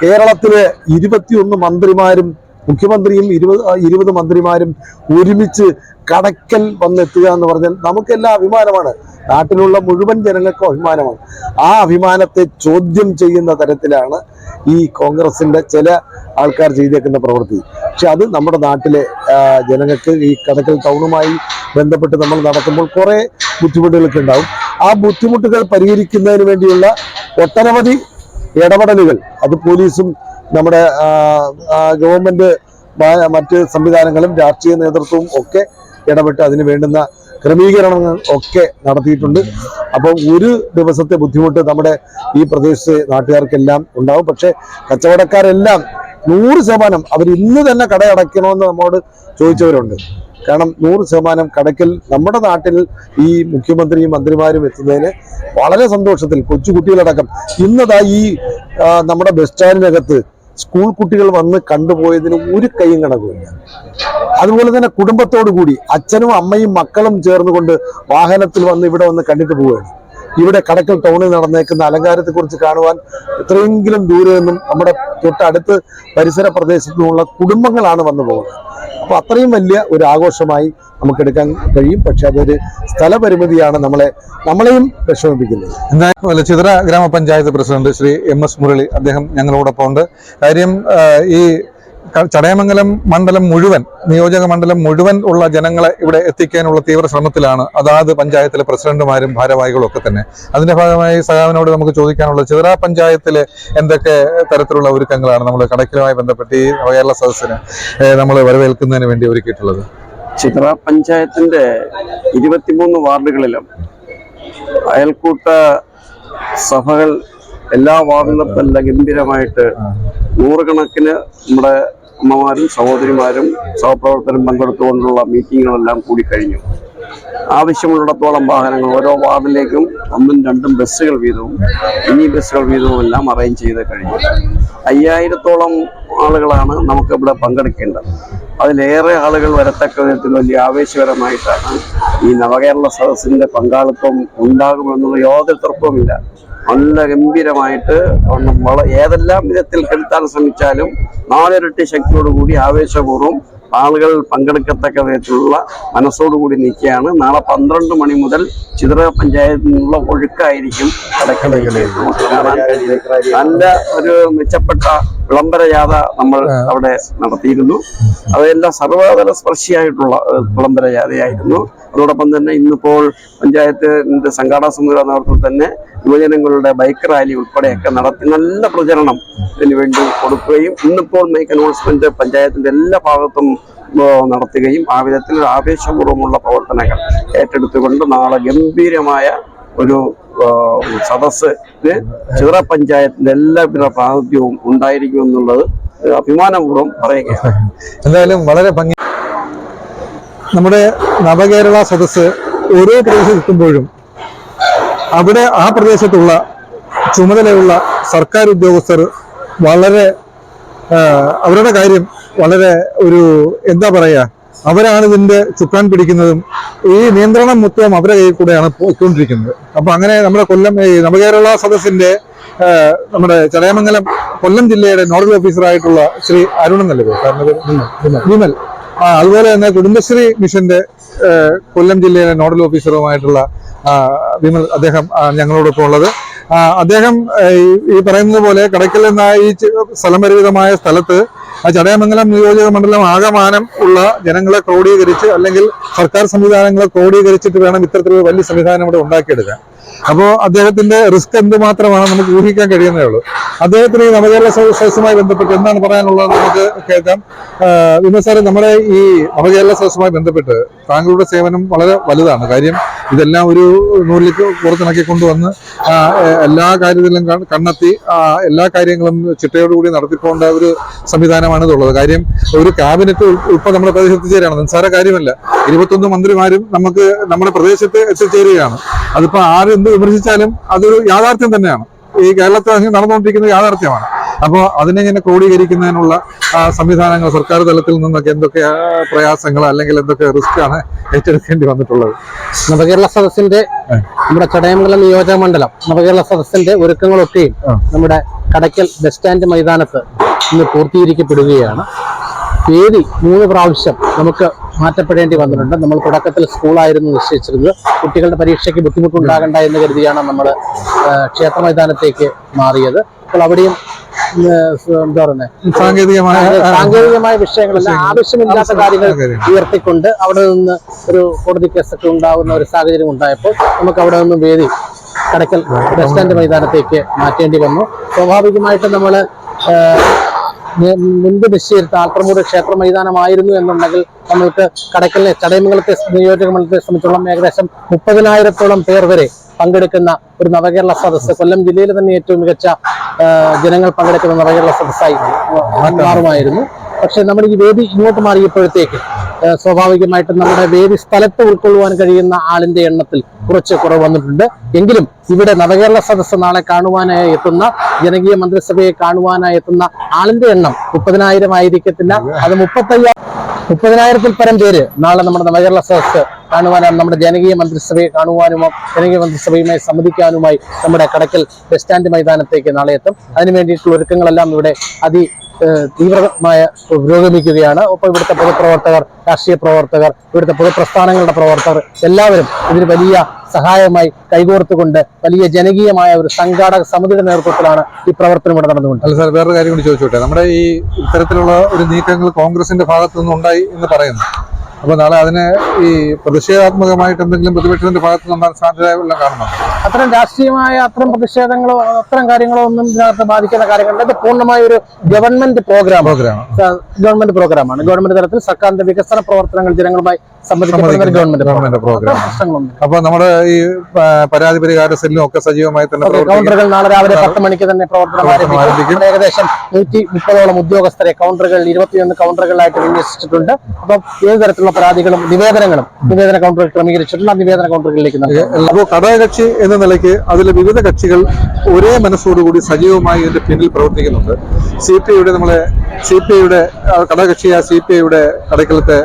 കേരളത്തിലെ 21 മന്ത്രിമാരും മുഖ്യമന്ത്രിയും 20 മന്ത്രിമാരും ഒരുമിച്ച് കടക്കൽ വന്നെത്തുക എന്ന് പറഞ്ഞാൽ നമുക്കെല്ലാം അഭിമാനമാണ്, നാട്ടിലുള്ള മുഴുവൻ ജനങ്ങൾക്കും അഭിമാനമാണ്. ആ അഭിമാനത്തെ ചോദ്യം ചെയ്യുന്ന തരത്തിലാണ് ഈ കോൺഗ്രസിന്റെ ചില ആൾക്കാർ ചെയ്തേക്കുന്ന പ്രവൃത്തി. പക്ഷെ അത് നമ്മുടെ നാട്ടിലെ ജനങ്ങൾക്ക് ഈ കടക്കൽ ടൗണുമായി ബന്ധപ്പെട്ട് നമ്മൾ നടക്കുമ്പോൾ കുറെ ബുദ്ധിമുട്ടുകളൊക്കെ ഉണ്ടാവും. ആ ബുദ്ധിമുട്ടുകൾ പരിഹരിക്കുന്നതിന് വേണ്ടിയുള്ള ഒട്ടനവധി ഇടപെടലുകൾ അത് പോലീസും നമ്മുടെ ഗവൺമെന്റ് മറ്റ് സംവിധാനങ്ങളും രാഷ്ട്രീയ നേതൃത്വവും ഒക്കെ ഇടപെട്ട് അതിന് വേണ്ടുന്ന ക്രമീകരണങ്ങൾ ഒക്കെ നടത്തിയിട്ടുണ്ട്. അപ്പോൾ ഒരു ദിവസത്തെ ബുദ്ധിമുട്ട് നമ്മുടെ ഈ പ്രദേശത്തെ നാട്ടുകാർക്കെല്ലാം ഉണ്ടാവും. പക്ഷെ കച്ചവടക്കാരെല്ലാം 100% അവർ ഇന്ന് തന്നെ കടയടയ്ക്കണമെന്ന് നമ്മോട് ചോദിച്ചവരുണ്ട്. കാരണം 100% കടക്കൽ നമ്മുടെ നാട്ടിൽ ഈ മുഖ്യമന്ത്രിയും മന്ത്രിമാരും എത്തുന്നതിന് വളരെ സന്തോഷത്തിൽ കൊച്ചുകുട്ടികളടക്കം ഇന്നതാ ഈ നമ്മുടെ ബസ് സ്റ്റാൻഡിനകത്ത് സ്കൂൾ കുട്ടികൾ വന്ന് കണ്ടുപോയതിന് ഒരു കൈയും കണക്കുമില്ല. അതുപോലെ തന്നെ കുടുംബത്തോടു കൂടി അച്ഛനും അമ്മയും മക്കളും ചേർന്നുകൊണ്ട് വാഹനത്തിൽ വന്ന് ഇവിടെ വന്ന് കണ്ടിട്ട് പോവുകയാണ്. ഇവിടെ കടക്കൽ ടൗണിൽ നടന്നേക്കുന്ന അലങ്കാരത്തെക്കുറിച്ച് കാണുവാൻ എത്രയെങ്കിലും ദൂരെ നിന്നും നമ്മുടെ തൊട്ടടുത്ത് പരിസര പ്രദേശത്തു നിന്നുള്ള കുടുംബങ്ങളാണ് വന്നു പോകുന്നത്. അപ്പൊ അത്രയും വലിയ ഒരു ആഘോഷമായി നമുക്കെടുക്കാൻ കഴിയും. പക്ഷെ അതൊരു സ്ഥലപരിമിതിയാണ് നമ്മളെയും വിഷമിപ്പിക്കുന്നത്. എന്തായാലും ചിതറ ഗ്രാമപഞ്ചായത്ത് പ്രസിഡന്റ് ശ്രീ MS മുരളി അദ്ദേഹം ഞങ്ങളോടൊപ്പം ഉണ്ട്. കാര്യം ഈ ചടയമംഗലം മണ്ഡലം മുഴുവൻ, നിയോജക മണ്ഡലം മുഴുവൻ ഉള്ള ജനങ്ങളെ ഇവിടെ എത്തിക്കാനുള്ള തീവ്ര ശ്രമത്തിലാണ് അതാത് പഞ്ചായത്തിലെ പ്രസിഡന്റുമാരും ഭാരവാഹികളും ഒക്കെ തന്നെ. അതിന്റെ ഭാഗമായി സഖാവിനോട് നമുക്ക് ചോദിക്കാനുള്ള ചിതറ പഞ്ചായത്തിലെ എന്തൊക്കെ തരത്തിലുള്ള ഒരുക്കങ്ങളാണ് നമ്മൾ കടക്കലുമായി ബന്ധപ്പെട്ട് ഈ കേരള സദസ്സിന് നമ്മൾ വരവേൽക്കുന്നതിന് വേണ്ടി ഒരുക്കിയിട്ടുള്ളത്? ചിതറ പഞ്ചായത്തിന്റെ 23 വാർഡുകളിലും അയൽക്കൂട്ട സഭകൾ എല്ലാ വാർഡിലും നല്ല ഗംഭീരമായിട്ട് 100 കണക്കിന് നമ്മുടെ അമ്മമാരും സഹോദരിമാരും സഹപ്രവർത്തകരും പങ്കെടുത്തുകൊണ്ടുള്ള മീറ്റിങ്ങുകളെല്ലാം കൂടി കഴിഞ്ഞു. ആവശ്യമുള്ളിടത്തോളം വാഹനങ്ങൾ ഓരോ വാർഡിലേക്കും 1-2 ബസ്സുകൾ വീതവും മിനി ബസ്സുകൾ വീതവും എല്ലാം അറേഞ്ച് ചെയ്ത് കഴിഞ്ഞു. 5000-ഓളം ആളുകളാണ് നമുക്ക് ഇവിടെ പങ്കെടുക്കേണ്ടത്. അതിലേറെ ആളുകൾ വരത്തക്ക വിധത്തിൽ വലിയ ആവേശകരമായിട്ടാണ് ഈ നവകേരള സദസ്സിന്റെ പങ്കാളിത്തം ഉണ്ടാകുമെന്നുള്ള യാതൊരു തർക്കവുമില്ല. നല്ല ഗംഭീരമായിട്ട് ഏതെല്ലാം വിധത്തിൽ കെടുത്താൻ ശ്രമിച്ചാലും 4 ഇരട്ടി ശക്തിയോടുകൂടി ആവേശപൂർവ്വം ആളുകൾ പങ്കെടുക്കത്തക്ക വിധത്തിലുള്ള മനസ്സോടുകൂടി നിൽക്കുകയാണ്. നാളെ 12 മണി മുതൽ ചിതറ പഞ്ചായത്തിൽ നിന്നുള്ള ഒഴുക്കായിരിക്കും കടക്കലേക്ക്. നല്ല ഒരു മെച്ചപ്പെട്ട വിളംബര ജാഥ നമ്മൾ അവിടെ നടത്തിയിരുന്നു. അതെല്ലാം സർവ്വതല സ്പർശിയായിട്ടുള്ള വിളംബര ജാഥയായിരുന്നു. അതോടൊപ്പം തന്നെ ഇന്നിപ്പോൾ പഞ്ചായത്തിന്റെ സംഘാടക സമിതിയുടെ നേതൃത്വത്തിൽ തന്നെ യുവജനങ്ങളുടെ ബൈക്ക് റാലി ഉൾപ്പെടെയൊക്കെ നടത്തി നല്ല പ്രചരണം ഇതിനു വേണ്ടി കൊടുക്കുകയും ഇന്നിപ്പോൾ മൈക്ക് അനൗൺസ്മെന്റ് പഞ്ചായത്തിന്റെ എല്ലാ ഭാഗത്തും നടത്തുകയും ആ വിധത്തിൽ ആവേശപൂർവ്വമുള്ള പ്രവർത്തനങ്ങൾ ഏറ്റെടുത്തുകൊണ്ട് നാളെ ഗംഭീരമായ ഒരു സദസ്സ് ചിതറ പഞ്ചായത്തിന്റെ എല്ലാവിധ പ്രാതിനിധ്യവും ഉണ്ടായിരിക്കും എന്നുള്ളത് അഭിമാനപൂർവ്വം പറയുകയാണ്. എന്തായാലും വളരെ ഭംഗി. നമ്മുടെ നവകേരള സദസ്സ് ഓരോ പ്രദേശത്തെത്തുമ്പോഴും അവിടെ ആ പ്രദേശത്തുള്ള ചുമതലയുള്ള സർക്കാർ ഉദ്യോഗസ്ഥർ വളരെ അവരുടെ കാര്യം വളരെ ഒരു എന്താ പറയുക, അവരാണ് ഇതിന്റെ ചുക്കാൻ പിടിക്കുന്നതും ഈ നിയന്ത്രണം മൊത്തം അവരുടെ കയ്യിൽ കൂടെയാണ് പോയിക്കൊണ്ടിരിക്കുന്നത്. അപ്പൊ അങ്ങനെ നമ്മുടെ കൊല്ലം ഈ നവകേരള സദസ്സിന്റെ നമ്മുടെ ചടയമംഗലം കൊല്ലം ജില്ലയുടെ നോഡൽ ഓഫീസറായിട്ടുള്ള ശ്രീ അരുൺ എന്നല്ലേ വിമൽ, അതുപോലെ തന്നെ കുടുംബശ്രീ മിഷന്റെ കൊല്ലം ജില്ലയിലെ നോഡൽ ഓഫീസറുമായിട്ടുള്ള വിമൽ, അദ്ദേഹം ഞങ്ങളോടൊപ്പം ഉള്ളത്. അദ്ദേഹം ഈ പറയുന്നത് പോലെ കടയ്ക്കൽ എന്ന ഈ സ്ഥലപരിമിതമായ സ്ഥലത്ത് ചടയമംഗലം നിയോജക മണ്ഡലം ആകമാനം ഉള്ള ജനങ്ങളെ ക്രോഡീകരിച്ച് അല്ലെങ്കിൽ സർക്കാർ സംവിധാനങ്ങളെ ക്രോഡീകരിച്ചിട്ട് വേണം ഇത്തരത്തിലൊരു വലിയ സംവിധാനം ഇവിടെ ഉണ്ടാക്കിയെടുക്കാൻ. അപ്പോൾ അദ്ദേഹത്തിന്റെ റിസ്ക് എന്തുമാത്രമാണ് നമുക്ക് ഊഹിക്കാൻ കഴിയുന്നേ ഉള്ളൂ. അദ്ദേഹത്തിന് ഈ നവകേരള സദസ്സുമായി ബന്ധപ്പെട്ട് എന്താണ് പറയാനുള്ളത് നമുക്ക് കേൾക്കാം. വിമൽ സാറ്, നമ്മുടെ ഈ നവകേരള സദസ്സുമായി ബന്ധപ്പെട്ട് താങ്കളുടെ സേവനം വളരെ വലുതാണ്. കാര്യം ഇതെല്ലാം ഒരു നൂലിലേക്ക് പുറത്തിണക്കി കൊണ്ടുവന്ന് എല്ലാ കാര്യത്തിലും കണ്ടെത്തി എല്ലാ കാര്യങ്ങളും ചിട്ടയോടുകൂടി നടത്തിപ്പോണ്ട ഒരു സംവിധാനമാണ് ഇതുള്ളത്. കാര്യം ഒരു ക്യാബിനറ്റ് ഉൾപ്പെടെ നമ്മുടെ പ്രദേശത്ത് എത്തിച്ചേരുകയാണ്. നിസ്സാര കാര്യമല്ല. 21 മന്ത്രിമാരും നമുക്ക് നമ്മുടെ പ്രദേശത്ത് എത്തിച്ചേരുകയാണ്. അതിപ്പോ ആര് എന്ത് വിമർശിച്ചാലും അതൊരു യാഥാർത്ഥ്യം തന്നെയാണ്. ഈ കേരളത്തിൽ നടന്നുകൊണ്ടിരിക്കുന്ന യാഥാർത്ഥ്യമാണ്. അപ്പോൾ അതിനെ ഇങ്ങനെ ക്രോഡീകരിക്കുന്നതിനുള്ള സംവിധാനങ്ങൾ സർക്കാർ തലത്തിൽ നിന്നൊക്കെ എന്തൊക്കെ പ്രയാസങ്ങൾ അല്ലെങ്കിൽ എന്തൊക്കെ റിസ്ക് ആണ് ഏറ്റെടുക്കേണ്ടി വന്നിട്ടുള്ളത്? നവകേരള സദസ്സിന്റെ നമ്മുടെ ചടയമംഗലം നിയോജക മണ്ഡലം നവകേരള സദസ്സിന്റെ ഒരുക്കങ്ങളൊക്കെയും നമ്മുടെ കടയ്ക്കൽ ബസ് സ്റ്റാൻഡ് മൈതാനത്ത് ഇന്ന് പൂർത്തീകരിക്കപ്പെടുകയാണ്. വേദി 3 പ്രാവശ്യം നമുക്ക് മാറ്റപ്പെടേണ്ടി വന്നിട്ടുണ്ട്. നമ്മൾ തുടക്കത്തിൽ സ്കൂളായിരുന്നു നിശ്ചയിച്ചിരുന്നത്. കുട്ടികളുടെ പരീക്ഷയ്ക്ക് ബുദ്ധിമുട്ടുണ്ടാകണ്ട എന്ന് കരുതിയാണ് നമ്മൾ ക്ഷേത്ര മൈതാനത്തേക്ക് മാറിയത്. അപ്പോൾ അവിടെയും എന്താ പറയുന്നത് സാങ്കേതികമായ വിഷയങ്ങളല്ല, ആവശ്യമില്ലാത്ത കാര്യങ്ങൾ ഉയർത്തിക്കൊണ്ട് അവിടെ നിന്ന് ഒരു കോടതി കേസൊക്കെ ഉണ്ടാകുന്ന ഒരു സാഹചര്യം ഉണ്ടായപ്പോൾ നമുക്ക് അവിടെ നിന്ന് വേദി കടയ്ക്കൽ ബസ് സ്റ്റാൻഡ് മൈതാനത്തേക്ക് മാറ്റേണ്ടി വന്നു. സ്വാഭാവികമായിട്ടും നമ്മൾ മുൻപ് നിശ്ചയിച്ച ആൽത്തറമൂട് ക്ഷേത്ര മൈതാനമായിരുന്നു എന്നുണ്ടെങ്കിൽ നമ്മൾക്ക് കടയ്ക്കലിനെ ചടയമംഗലത്തെ നിയോജക മണ്ഡലത്തെ സംബന്ധിച്ചോളം ഏകദേശം 30,000-ഓളം പേർ വരെ പങ്കെടുക്കുന്ന ഒരു നവകേരള സദസ്സ് കൊല്ലം ജില്ലയിലെ തന്നെ ഏറ്റവും മികച്ച ജനങ്ങൾ പങ്കെടുക്കുന്ന നവകേരള സദസ്സായി മാറുമായിരുന്നു. പക്ഷെ നമ്മുടെ ഈ വേദി ഇങ്ങോട്ട് മാറിയപ്പോഴത്തേക്ക് സ്വാഭാവികമായിട്ടും നമ്മുടെ വേദി സ്ഥലത്ത് ഉൾക്കൊള്ളുവാൻ കഴിയുന്ന ആളിന്റെ എണ്ണത്തിൽ കുറച്ച് കുറവ് വന്നിട്ടുണ്ട്. എങ്കിലും ഇവിടെ നവകേരള സദസ്സ് നാളെ കാണുവാനായി എത്തുന്ന ജനകീയ മന്ത്രിസഭയെ കാണുവാനായി എത്തുന്ന ആളിന്റെ എണ്ണം 30,000 ആയിരിക്കത്തില്ല. അത് 30,000-ൽ പരം പേര് നാളെ നമ്മുടെ നവകേരള സദസ്സ് കാണുവാനും നമ്മുടെ ജനകീയ മന്ത്രിസഭയെ കാണുവാനുമോ ജനകീയ മന്ത്രിസഭയുമായി സംവദിക്കാനുമായി നമ്മുടെ കടയ്ക്കൽ ബസ് സ്റ്റാൻഡ് മൈതാനത്തേക്ക് നാളെ എത്തും. അതിനു വേണ്ടിയിട്ടുള്ള ഒരുക്കങ്ങളെല്ലാം ഇവിടെ തീവ്രമായ പുരോഗമിക്കുകയാണ്. ഒപ്പം ഇവിടുത്തെ പൊതുപ്രവർത്തകർ, രാഷ്ട്രീയ പ്രവർത്തകർ, ഇവിടുത്തെ പൊതുപ്രസ്ഥാനങ്ങളുടെ പ്രവർത്തകർ എല്ലാവരും ഇതിന് വലിയ സഹായമായി കൈകോർത്തുകൊണ്ട് വലിയ ജനകീയമായ ഒരു സംഘാടക സമിതിയുടെ നേതൃത്വത്തിലാണ് ഈ പ്രവർത്തനം ഇവിടെ നടന്നുകൊണ്ട്. അല്ല സാർ, വേറൊരു കാര്യം കൂടി ചോദിച്ചോട്ടെ. നമ്മുടെ ഈ ഇത്തരത്തിലുള്ള ഒരു നീക്കങ്ങൾ കോൺഗ്രസിന്റെ ഭാഗത്തു നിന്നുണ്ടായി എന്ന് പറയുന്നു. അപ്പൊ നാളെ അതിന് ഈ പ്രതിഷേധാത്മകമായിട്ട് എന്തെങ്കിലും പ്രതിപക്ഷത്തിന്റെ ഭാഗത്ത് നിന്നുണ്ടാകാൻ സാധ്യതയുള്ള കാണുന്നുണ്ടോ? അത്തരം രാഷ്ട്രീയമായ അത്തരം പ്രതിഷേധങ്ങളോ അത്തരം കാര്യങ്ങളോ ഒന്നും ഇതിനകത്ത് ബാധിക്കുന്ന കാര്യങ്ങളുണ്ട്. ഇത് പൂർണ്ണമായ ഒരു ഗവൺമെന്റ് പ്രോഗ്രാമാണ്. ഗവൺമെന്റ് തലത്തിൽ സർക്കാരിന്റെ വികസന പ്രവർത്തനങ്ങൾ ജനങ്ങളുമായി സംബന്ധിക്കുന്ന ഗവൺമെന്റ് പ്രോഗ്രാം. അപ്പൊ നമ്മുടെ ഈ പരാതി പരിഹാര സെല്ലും ഒക്കെ സജീവമായി തന്നെ കൗണ്ടറുകൾ നാളെ രാവിലെ 10 മണിക്ക് തന്നെ പ്രവർത്തനം ആരംഭിക്കും. ഏകദേശം 130-ഓളം ഉദ്യോഗസ്ഥരെ കൗണ്ടറുകൾ 21 കൗണ്ടറുകളായിട്ട് വിന്യസിച്ചിട്ടുണ്ട്. അപ്പം ഏത് തരത്തിലുള്ള പരാതികളും നിവേദന കൗണ്ടറുകൾ ക്രമീകരിച്ചിട്ടുള്ള നിവേദന കൗണ്ടറുകളിലേക്ക് അപ്പോൾ ഘടകകക്ഷി എന്ന നിലയ്ക്ക് അതിലെ വിവിധ കക്ഷികൾ ഒരേ മനസ്സോടുകൂടി സജീവമായി ഇതിന്റെ പിന്നിൽ പ്രവർത്തിക്കുന്നുണ്ട്. CPIയുടെ ഘടകകക്ഷിയായ CPIയുടെ കടയ്ക്കലത്തെ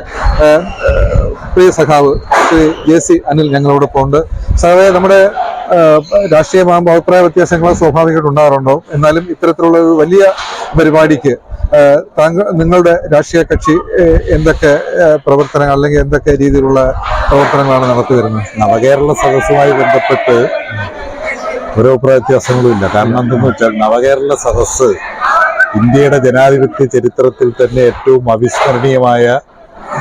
പ്രിയ സഖാവ് ശ്രീ JC അനിൽ ഞങ്ങളോടൊപ്പം ഉണ്ട്. സാറേ, നമ്മുടെ രാഷ്ട്രീയമാകുമ്പോൾ അഭിപ്രായ വ്യത്യാസങ്ങൾ സ്വാഭാവികമായിട്ട് ഉണ്ടാകാറുണ്ടോ? എന്നാലും ഇത്തരത്തിലുള്ള ഒരു വലിയ പരിപാടിക്ക് നിങ്ങളുടെ രാഷ്ട്രീയ കക്ഷി എന്തൊക്കെ പ്രവർത്തനങ്ങൾ അല്ലെങ്കിൽ എന്തൊക്കെ രീതിയിലുള്ള പ്രവർത്തനങ്ങളാണ് നടത്തി വരുന്നത്? നവകേരള സദസ്സുമായി ബന്ധപ്പെട്ട് ഓരോ വ്യത്യാസങ്ങളുമില്ല. കാരണം എന്തെന്ന് വെച്ചാൽ നവകേരള സദസ്സ് ഇന്ത്യയുടെ ജനാധിപത്യ ചരിത്രത്തിൽ തന്നെ ഏറ്റവും അവിസ്മരണീയമായ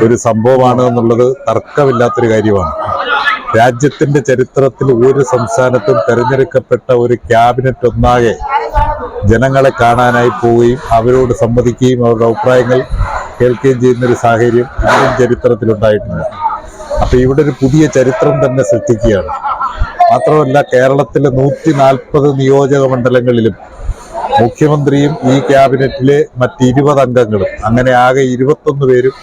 ഒരു സംഭവമാണ് എന്നുള്ളത് തർക്കമില്ലാത്തൊരു കാര്യമാണ്. രാജ്യത്തിന്റെ ചരിത്രത്തിൽ ഒരു സംസ്ഥാനത്തും തെരഞ്ഞെടുക്കപ്പെട്ട ഒരു ക്യാബിനറ്റ് ഒന്നാകെ ജനങ്ങളെ കാണാനായി പോവുകയും അവരോട് സംവദിക്കുകയും അവരുടെ അഭിപ്രായങ്ങൾ കേൾക്കുകയും ചെയ്യുന്ന ഒരു സാഹചര്യം ഇന്ത്യൻ ചരിത്രത്തിലുണ്ടായിട്ടുണ്ട്. അപ്പൊ ഇവിടെ ഒരു പുതിയ ചരിത്രം തന്നെ സൃഷ്ടിക്കുകയാണ്. മാത്രമല്ല, കേരളത്തിലെ 140 നിയോജക മണ്ഡലങ്ങളിലും മുഖ്യമന്ത്രിയും ഈ ക്യാബിനറ്റിലെ മറ്റ് 20 അംഗങ്ങളും, അങ്ങനെ ആകെ 21 പേരും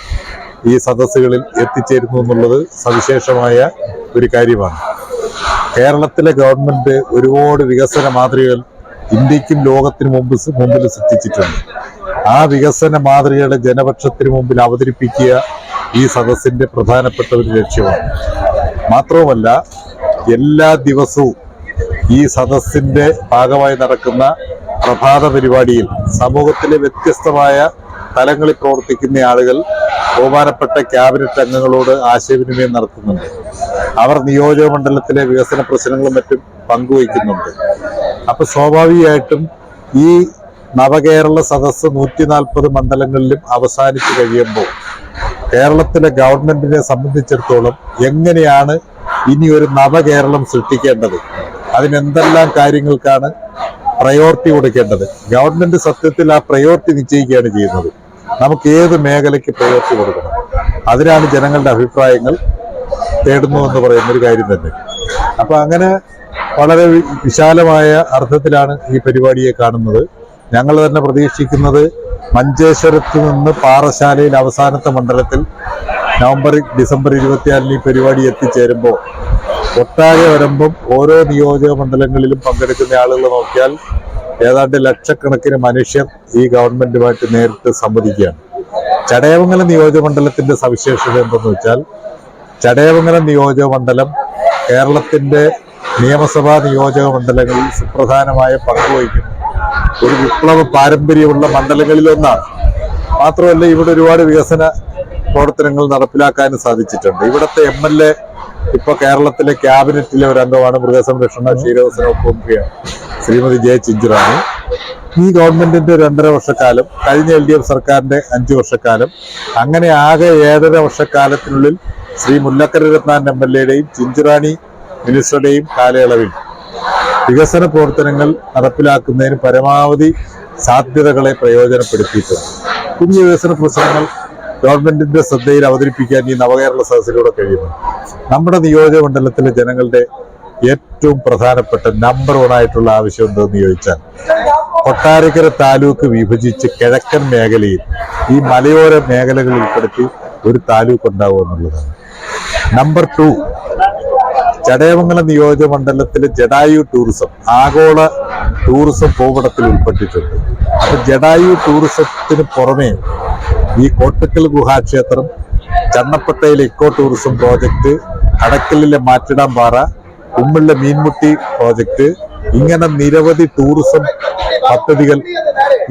ഈ സദസ്സുകളിൽ എത്തിച്ചേരുന്നു എന്നുള്ളത് സവിശേഷമായ ഒരു കാര്യമാണ്. കേരളത്തിലെ ഗവൺമെന്റ് ഒരുപാട് വികസന മാതൃകകൾ ഇന്ത്യക്കും ലോകത്തിനു മുമ്പിൽ സൃഷ്ടിച്ചിട്ടുണ്ട്. ആ വികസന മാതൃകയുടെ ജനപക്ഷത്തിന് മുമ്പിൽ അവതരിപ്പിക്കുക ഈ സദസ്സിന്റെ പ്രധാനപ്പെട്ട ഒരു ലക്ഷ്യമാണ്. മാത്രവുമല്ല, എല്ലാ ദിവസവും ഈ സദസ്സിന്റെ ഭാഗമായി നടക്കുന്ന പ്രഭാത പരിപാടിയിൽ സമൂഹത്തിലെ വ്യത്യസ്തമായ തലങ്ങളിൽ പ്രവർത്തിക്കുന്ന ആളുകൾ ബഹുമാനപ്പെട്ട ക്യാബിനറ്റ് അംഗങ്ങളോട് ആശയവിനിമയം നടത്തുന്നുണ്ട്. അവർ നിയോജക മണ്ഡലത്തിലെ വികസന പ്രശ്നങ്ങളും മറ്റും പങ്കുവയ്ക്കുന്നുണ്ട്. അപ്പൊ സ്വാഭാവികമായിട്ടും ഈ നവകേരള സദസ്സ് 140 മണ്ഡലങ്ങളിലും അവസാനിച്ചു കഴിയുമ്പോൾ കേരളത്തിലെ ഗവൺമെന്റിനെ സംബന്ധിച്ചിടത്തോളം എങ്ങനെയാണ് ഇനി ഒരു നവകേരളം സൃഷ്ടിക്കേണ്ടത്, അതിനെന്തെല്ലാം കാര്യങ്ങൾക്കാണ് പ്രയോറിറ്റി കൊടുക്കേണ്ടത്, ഗവൺമെന്റ് സത്യത്തിൽ ആ പ്രയോറിറ്റി നിശ്ചയിക്കുകയാണ് ചെയ്യുന്നത്. നമുക്ക് ഏത് മേഖലയ്ക്ക് പ്രയോറിറ്റി കൊടുക്കണം, അതിനാണ് ജനങ്ങളുടെ അഭിപ്രായങ്ങൾ തേടുന്നു എന്ന് പറയുന്ന ഒരു കാര്യം തന്നെ. അപ്പൊ അങ്ങനെ വളരെ വിശാലമായ അർത്ഥത്തിലാണ് ഈ പരിപാടിയെ കാണുന്നത്. ഞങ്ങൾ തന്നെ പ്രതീക്ഷിക്കുന്നത് മഞ്ചേശ്വരത്ത് നിന്ന് പാറശാലയിൽ അവസാനത്തെ മണ്ഡലത്തിൽ ഡിസംബർ 24 ഈ പരിപാടി എത്തിച്ചേരുമ്പോൾ ഒട്ടാകെ വരുമ്പം ഓരോ നിയോജക മണ്ഡലങ്ങളിലും പങ്കെടുക്കുന്ന ആളുകൾ നോക്കിയാൽ ഏതാണ്ട് ലക്ഷക്കണക്കിന് മനുഷ്യർ ഈ ഗവൺമെന്റുമായിട്ട് നേരിട്ട് സംവദിക്കുകയാണ്. ചടയമംഗലം നിയോജക മണ്ഡലത്തിന്റെ സവിശേഷത എന്തെന്ന് വെച്ചാൽ, ചടയമംഗലം നിയോജക മണ്ഡലം കേരളത്തിന്റെ നിയമസഭാ നിയോജക മണ്ഡലങ്ങളിൽ സുപ്രധാനമായ പങ്കുവഹിക്കുന്നു. ഒരു വിപ്ലവ പാരമ്പര്യമുള്ള മണ്ഡലങ്ങളിൽ ഒന്നാണ്. മാത്രമല്ല, ഇവിടെ ഒരുപാട് വികസന പ്രവർത്തനങ്ങൾ നടപ്പിലാക്കാനും സാധിച്ചിട്ടുണ്ട്. ഇവിടുത്തെ MLA ഇപ്പൊ കേരളത്തിലെ ക്യാബിനറ്റിലെ ഒരു അംഗമാണ്, മൃഗസംരക്ഷണ ക്ഷീരവികസന വകുപ്പ് മന്ത്രിയാണ് ശ്രീമതി ജെ ചിഞ്ചുറാണി. ഈ ഗവൺമെന്റിന്റെ 2.5 വർഷക്കാലം, കഴിഞ്ഞ LDF സർക്കാരിന്റെ 5 വർഷക്കാലം, അങ്ങനെ ആകെ 7.5 വർഷക്കാലത്തിനുള്ളിൽ ശ്രീ മുല്ലക്കര രത്നാൻ MLA-യുടെയും ചിഞ്ചുറാണി മിനിസ്റ്ററുടെയും കാലയളവിൽ വികസന പ്രവർത്തനങ്ങൾ നടപ്പിലാക്കുന്നതിന് പരമാവധി സാധ്യതകളെ പ്രയോജനപ്പെടുത്തിയിട്ടുണ്ട്. പുതിയ വികസന പ്രശ്നങ്ങൾ ഗവൺമെന്റിന്റെ ശ്രദ്ധയിൽ അവതരിപ്പിക്കാൻ ഈ നവകേരള സദസ്സിലൂടെ കഴിയുന്നു. നമ്മുടെ നിയോജക മണ്ഡലത്തിലെ ജനങ്ങളുടെ ഏറ്റവും പ്രധാനപ്പെട്ട നമ്പർ 1 ആയിട്ടുള്ള ആവശ്യം എന്തെന്ന് ചോദിച്ചാൽ, കൊട്ടാരക്കര താലൂക്ക് വിഭജിച്ച് കിഴക്കൻ മേഖലയിൽ ഈ മലയോര മേഖലകൾ ഉൾപ്പെടുത്തി ഒരു താലൂക്ക് ഉണ്ടാവുക എന്നുള്ളതാണ്. നമ്പർ 2, ചടയമംഗലം നിയോജക മണ്ഡലത്തിലെ ജഡായു ടൂറിസം ആഗോള ടൂറിസം ഭൂപടത്തിൽ ഉൾപ്പെട്ടിട്ടുണ്ട്. അപ്പൊ ജഡായു ടൂറിസത്തിന് പുറമെ ഈ കോട്ടക്കൽ ഗുഹാക്ഷേത്രം, ചണ്ണപ്പട്ടയിലെ ഇക്കോ ടൂറിസം പ്രോജക്റ്റ്, കടക്കലിലെ മാറ്റിടാംപാറ, കുമ്മിളിലെ മീൻമുട്ടി പ്രോജക്റ്റ്, ഇങ്ങനെ നിരവധി ടൂറിസം പദ്ധതികൾ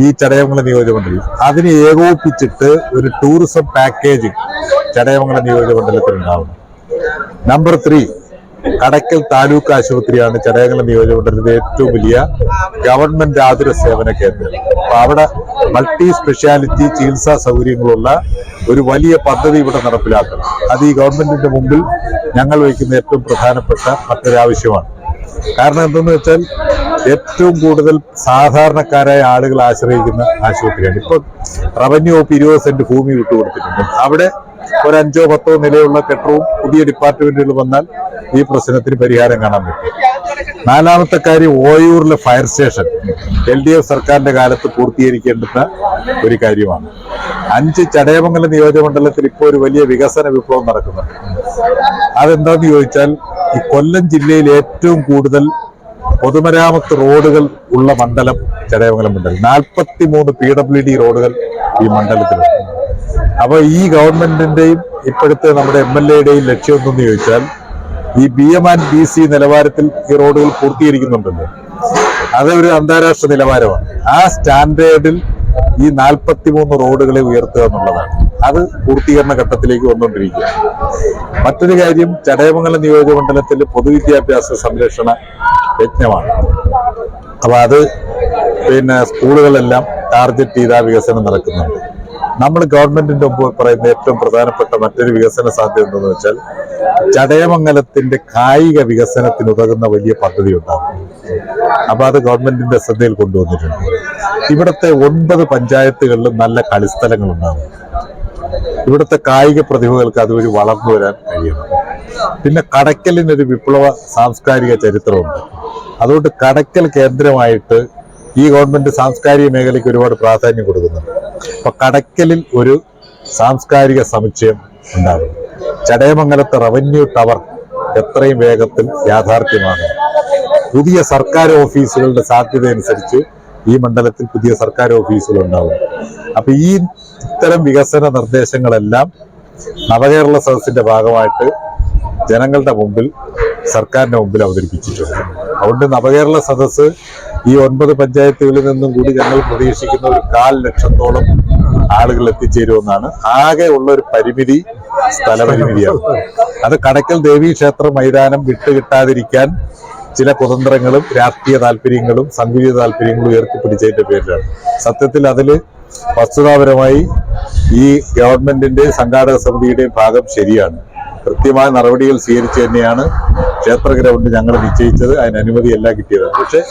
ഈ ചടയമംഗലം നിയോജകമണ്ഡലം, അതിനെ ഏകോപിപ്പിച്ചിട്ട് ഒരു ടൂറിസം പാക്കേജ് ചടയമംഗലം നിയോജകമണ്ഡലത്തിൽ ഉണ്ടാവുന്നു. നമ്പർ 3, കടക്കൽ താലൂക്ക് ആശുപത്രിയാണ് ചടയമംഗലം നിയോജകമണ്ഡലത്തിലെ ഏറ്റവും വലിയ ഗവൺമെന്റ് ആതുര സേവന കേന്ദ്രം. അപ്പൊ അവിടെ മൾട്ടി സ്പെഷ്യാലിറ്റി ചികിത്സാ സൗകര്യങ്ങളുള്ള ഒരു വലിയ പദ്ധതി ഇവിടെ നടപ്പിലാക്കണം. അത് ഈ ഗവൺമെന്റിന്റെ മുമ്പിൽ ഞങ്ങൾ വയ്ക്കുന്ന ഏറ്റവും പ്രധാനപ്പെട്ട മറ്റൊരാവശ്യമാണ്. കാരണം എന്തെന്ന് വെച്ചാൽ, ഏറ്റവും കൂടുതൽ സാധാരണക്കാരായ ആളുകൾ ആശ്രയിക്കുന്ന ആശുപത്രിയാണ്. ഇപ്പൊ റവന്യൂ വകുപ്പ് 20 സെന്റ് ഭൂമി വിട്ടുകൊടുത്തിട്ടുണ്ട്. അവിടെ ഒരു 5ഓ 10ഓ നിലയുള്ള കെട്ടിടവും പുതിയ ഡിപ്പാർട്ട്മെന്റുകൾ വന്നാൽ ഈ പ്രശ്നത്തിന് പരിഹാരം കാണാൻ പറ്റും. 4ാമത്തെ കാര്യം, ഓയൂരിലെ ഫയർ സ്റ്റേഷൻ LDF സർക്കാരിന്റെ കാലത്ത് പൂർത്തീകരിക്കേണ്ടുന്ന ഒരു കാര്യമാണ്. 5 ചടയമംഗലം നിയോജകമണ്ഡലത്തിൽ ഇപ്പോൾ ഒരു വലിയ വികസന വിപ്ലവം നടക്കുന്നുണ്ട്. അതെന്താന്ന് ചോദിച്ചാൽ, ഈ കൊല്ലം ജില്ലയിൽ ഏറ്റവും കൂടുതൽ പൊതുമരാമത്ത് റോഡുകൾ ഉള്ള മണ്ഡലം ചടയമംഗലം മണ്ഡലം. 43 PWD റോഡുകൾ ഈ മണ്ഡലത്തിലുണ്ട്. അപ്പൊ ഈ ഗവൺമെന്റിന്റെയും ഇപ്പോഴത്തെ നമ്മുടെ MLA-യുടെയും ലക്ഷ്യം എന്തെന്ന് ചോദിച്ചാൽ, ഈ BM and BC നിലവാരത്തിൽ ഈ റോഡുകൾ പൂർത്തീകരിക്കുന്നുണ്ടല്ലോ, അതൊരു അന്താരാഷ്ട്ര നിലവാരമാണ്. ആ സ്റ്റാൻഡേർഡിൽ ഈ 43 റോഡുകളെ ഉയർത്തുക എന്നുള്ളതാണ്. അത് പൂർത്തീകരണ ഘട്ടത്തിലേക്ക് വന്നുകൊണ്ടിരിക്കുകയാണ്. മറ്റൊരു കാര്യം, ചടയമംഗലം നിയോജകമണ്ഡലത്തിൽ പൊതുവിദ്യാഭ്യാസ സംരക്ഷണ യജ്ഞമാണ്. അപ്പൊ അത് സ്കൂളുകളെല്ലാം ടാർഗറ്റ് ചെയ്ത വികസനം നടക്കുന്നുണ്ട്. നമ്മൾ ഗവൺമെന്റിന്റെ മുമ്പ് പറയുന്ന ഏറ്റവും പ്രധാനപ്പെട്ട മറ്റൊരു വികസന സാധ്യത എന്തെന്ന് വെച്ചാൽ ചടയമംഗലത്തിന്റെ കായിക വികസനത്തിന് ഉതകുന്ന വലിയ പദ്ധതി ഉണ്ടാകും. അപ്പൊ അത് ഗവൺമെന്റിന്റെ ശ്രദ്ധയിൽ കൊണ്ടുവന്നിട്ടുണ്ട്. ഇവിടുത്തെ 9 പഞ്ചായത്തുകളിലും നല്ല കളിസ്ഥലങ്ങൾ ഉണ്ടാകും. ഇവിടുത്തെ കായിക പ്രതിഭകൾക്ക് അതുവഴി വളർന്നു വരാൻ കഴിയണം. പിന്നെ കടയ്ക്കലിനൊരു വിപ്ലവ സാംസ്കാരിക ചരിത്രമുണ്ട്. അതുകൊണ്ട് കടയ്ക്കൽ കേന്ദ്രമായിട്ട് ഈ ഗവൺമെന്റ് സാംസ്കാരിക മേഖലയ്ക്ക് ഒരുപാട് പ്രാധാന്യം കൊടുക്കുന്നുണ്ട്. അപ്പൊ കടയ്ക്കലിൽ ഒരു സാംസ്കാരിക സമുച്ചയം ഉണ്ടാകും. ചടയമംഗലത്തെ റവന്യൂ ടവർ എത്രയും വേഗത്തിൽ യാഥാർത്ഥ്യമാകും. പുതിയ സർക്കാർ ഓഫീസുകളുടെ സാധ്യത അനുസരിച്ച് ഈ മണ്ഡലത്തിൽ പുതിയ സർക്കാർ ഓഫീസുകൾ ഉണ്ടാവും. അപ്പൊ ഇത്തരം വികസന നിർദ്ദേശങ്ങളെല്ലാം നവകേരള സദസ്സിന്റെ ഭാഗമായിട്ട് ജനങ്ങളുടെ മുമ്പിൽ, സർക്കാരിന്റെ മുമ്പിൽ അവതരിപ്പിച്ചിട്ടുണ്ട്. അതുകൊണ്ട് നവകേരള സദസ്സ് ഈ 9 പഞ്ചായത്തുകളിൽ നിന്നും കൂടി ഞങ്ങൾ പ്രതീക്ഷിക്കുന്ന ഒരു 1/4 ലക്ഷത്തോളം ആളുകൾ എത്തിച്ചേരുമെന്നാണ്. ആകെ ഉള്ള ഒരു പരിമിതി സ്ഥലപരിമിതിയാണ്. അത് കടയ്ക്കൽ ദേവീക്ഷേത്ര മൈതാനം വിട്ടുകിട്ടാതിരിക്കാൻ ചില കുതന്ത്രങ്ങളും രാഷ്ട്രീയ താല്പര്യങ്ങളും സങ്കുചിത താല്പര്യങ്ങളും ഉയർത്തിപ്പിടിച്ചതിന്റെ പേരിലാണ്. സത്യത്തിൽ അതിൽ വസ്തുതാപരമായി ഈ ഗവൺമെന്റിന്റെ സംഘാടക സമിതിയുടെയും ഭാഗം ശരിയാണ്. കൃത്യമായ നടപടികൾ സ്വീകരിച്ച് തന്നെയാണ് ക്ഷേത്ര ഗ്രൗണ്ട് ഞങ്ങൾ നിശ്ചയിച്ചത്. അതിന് അനുമതിയെല്ലാം കിട്ടിയതാണ്. പക്ഷെ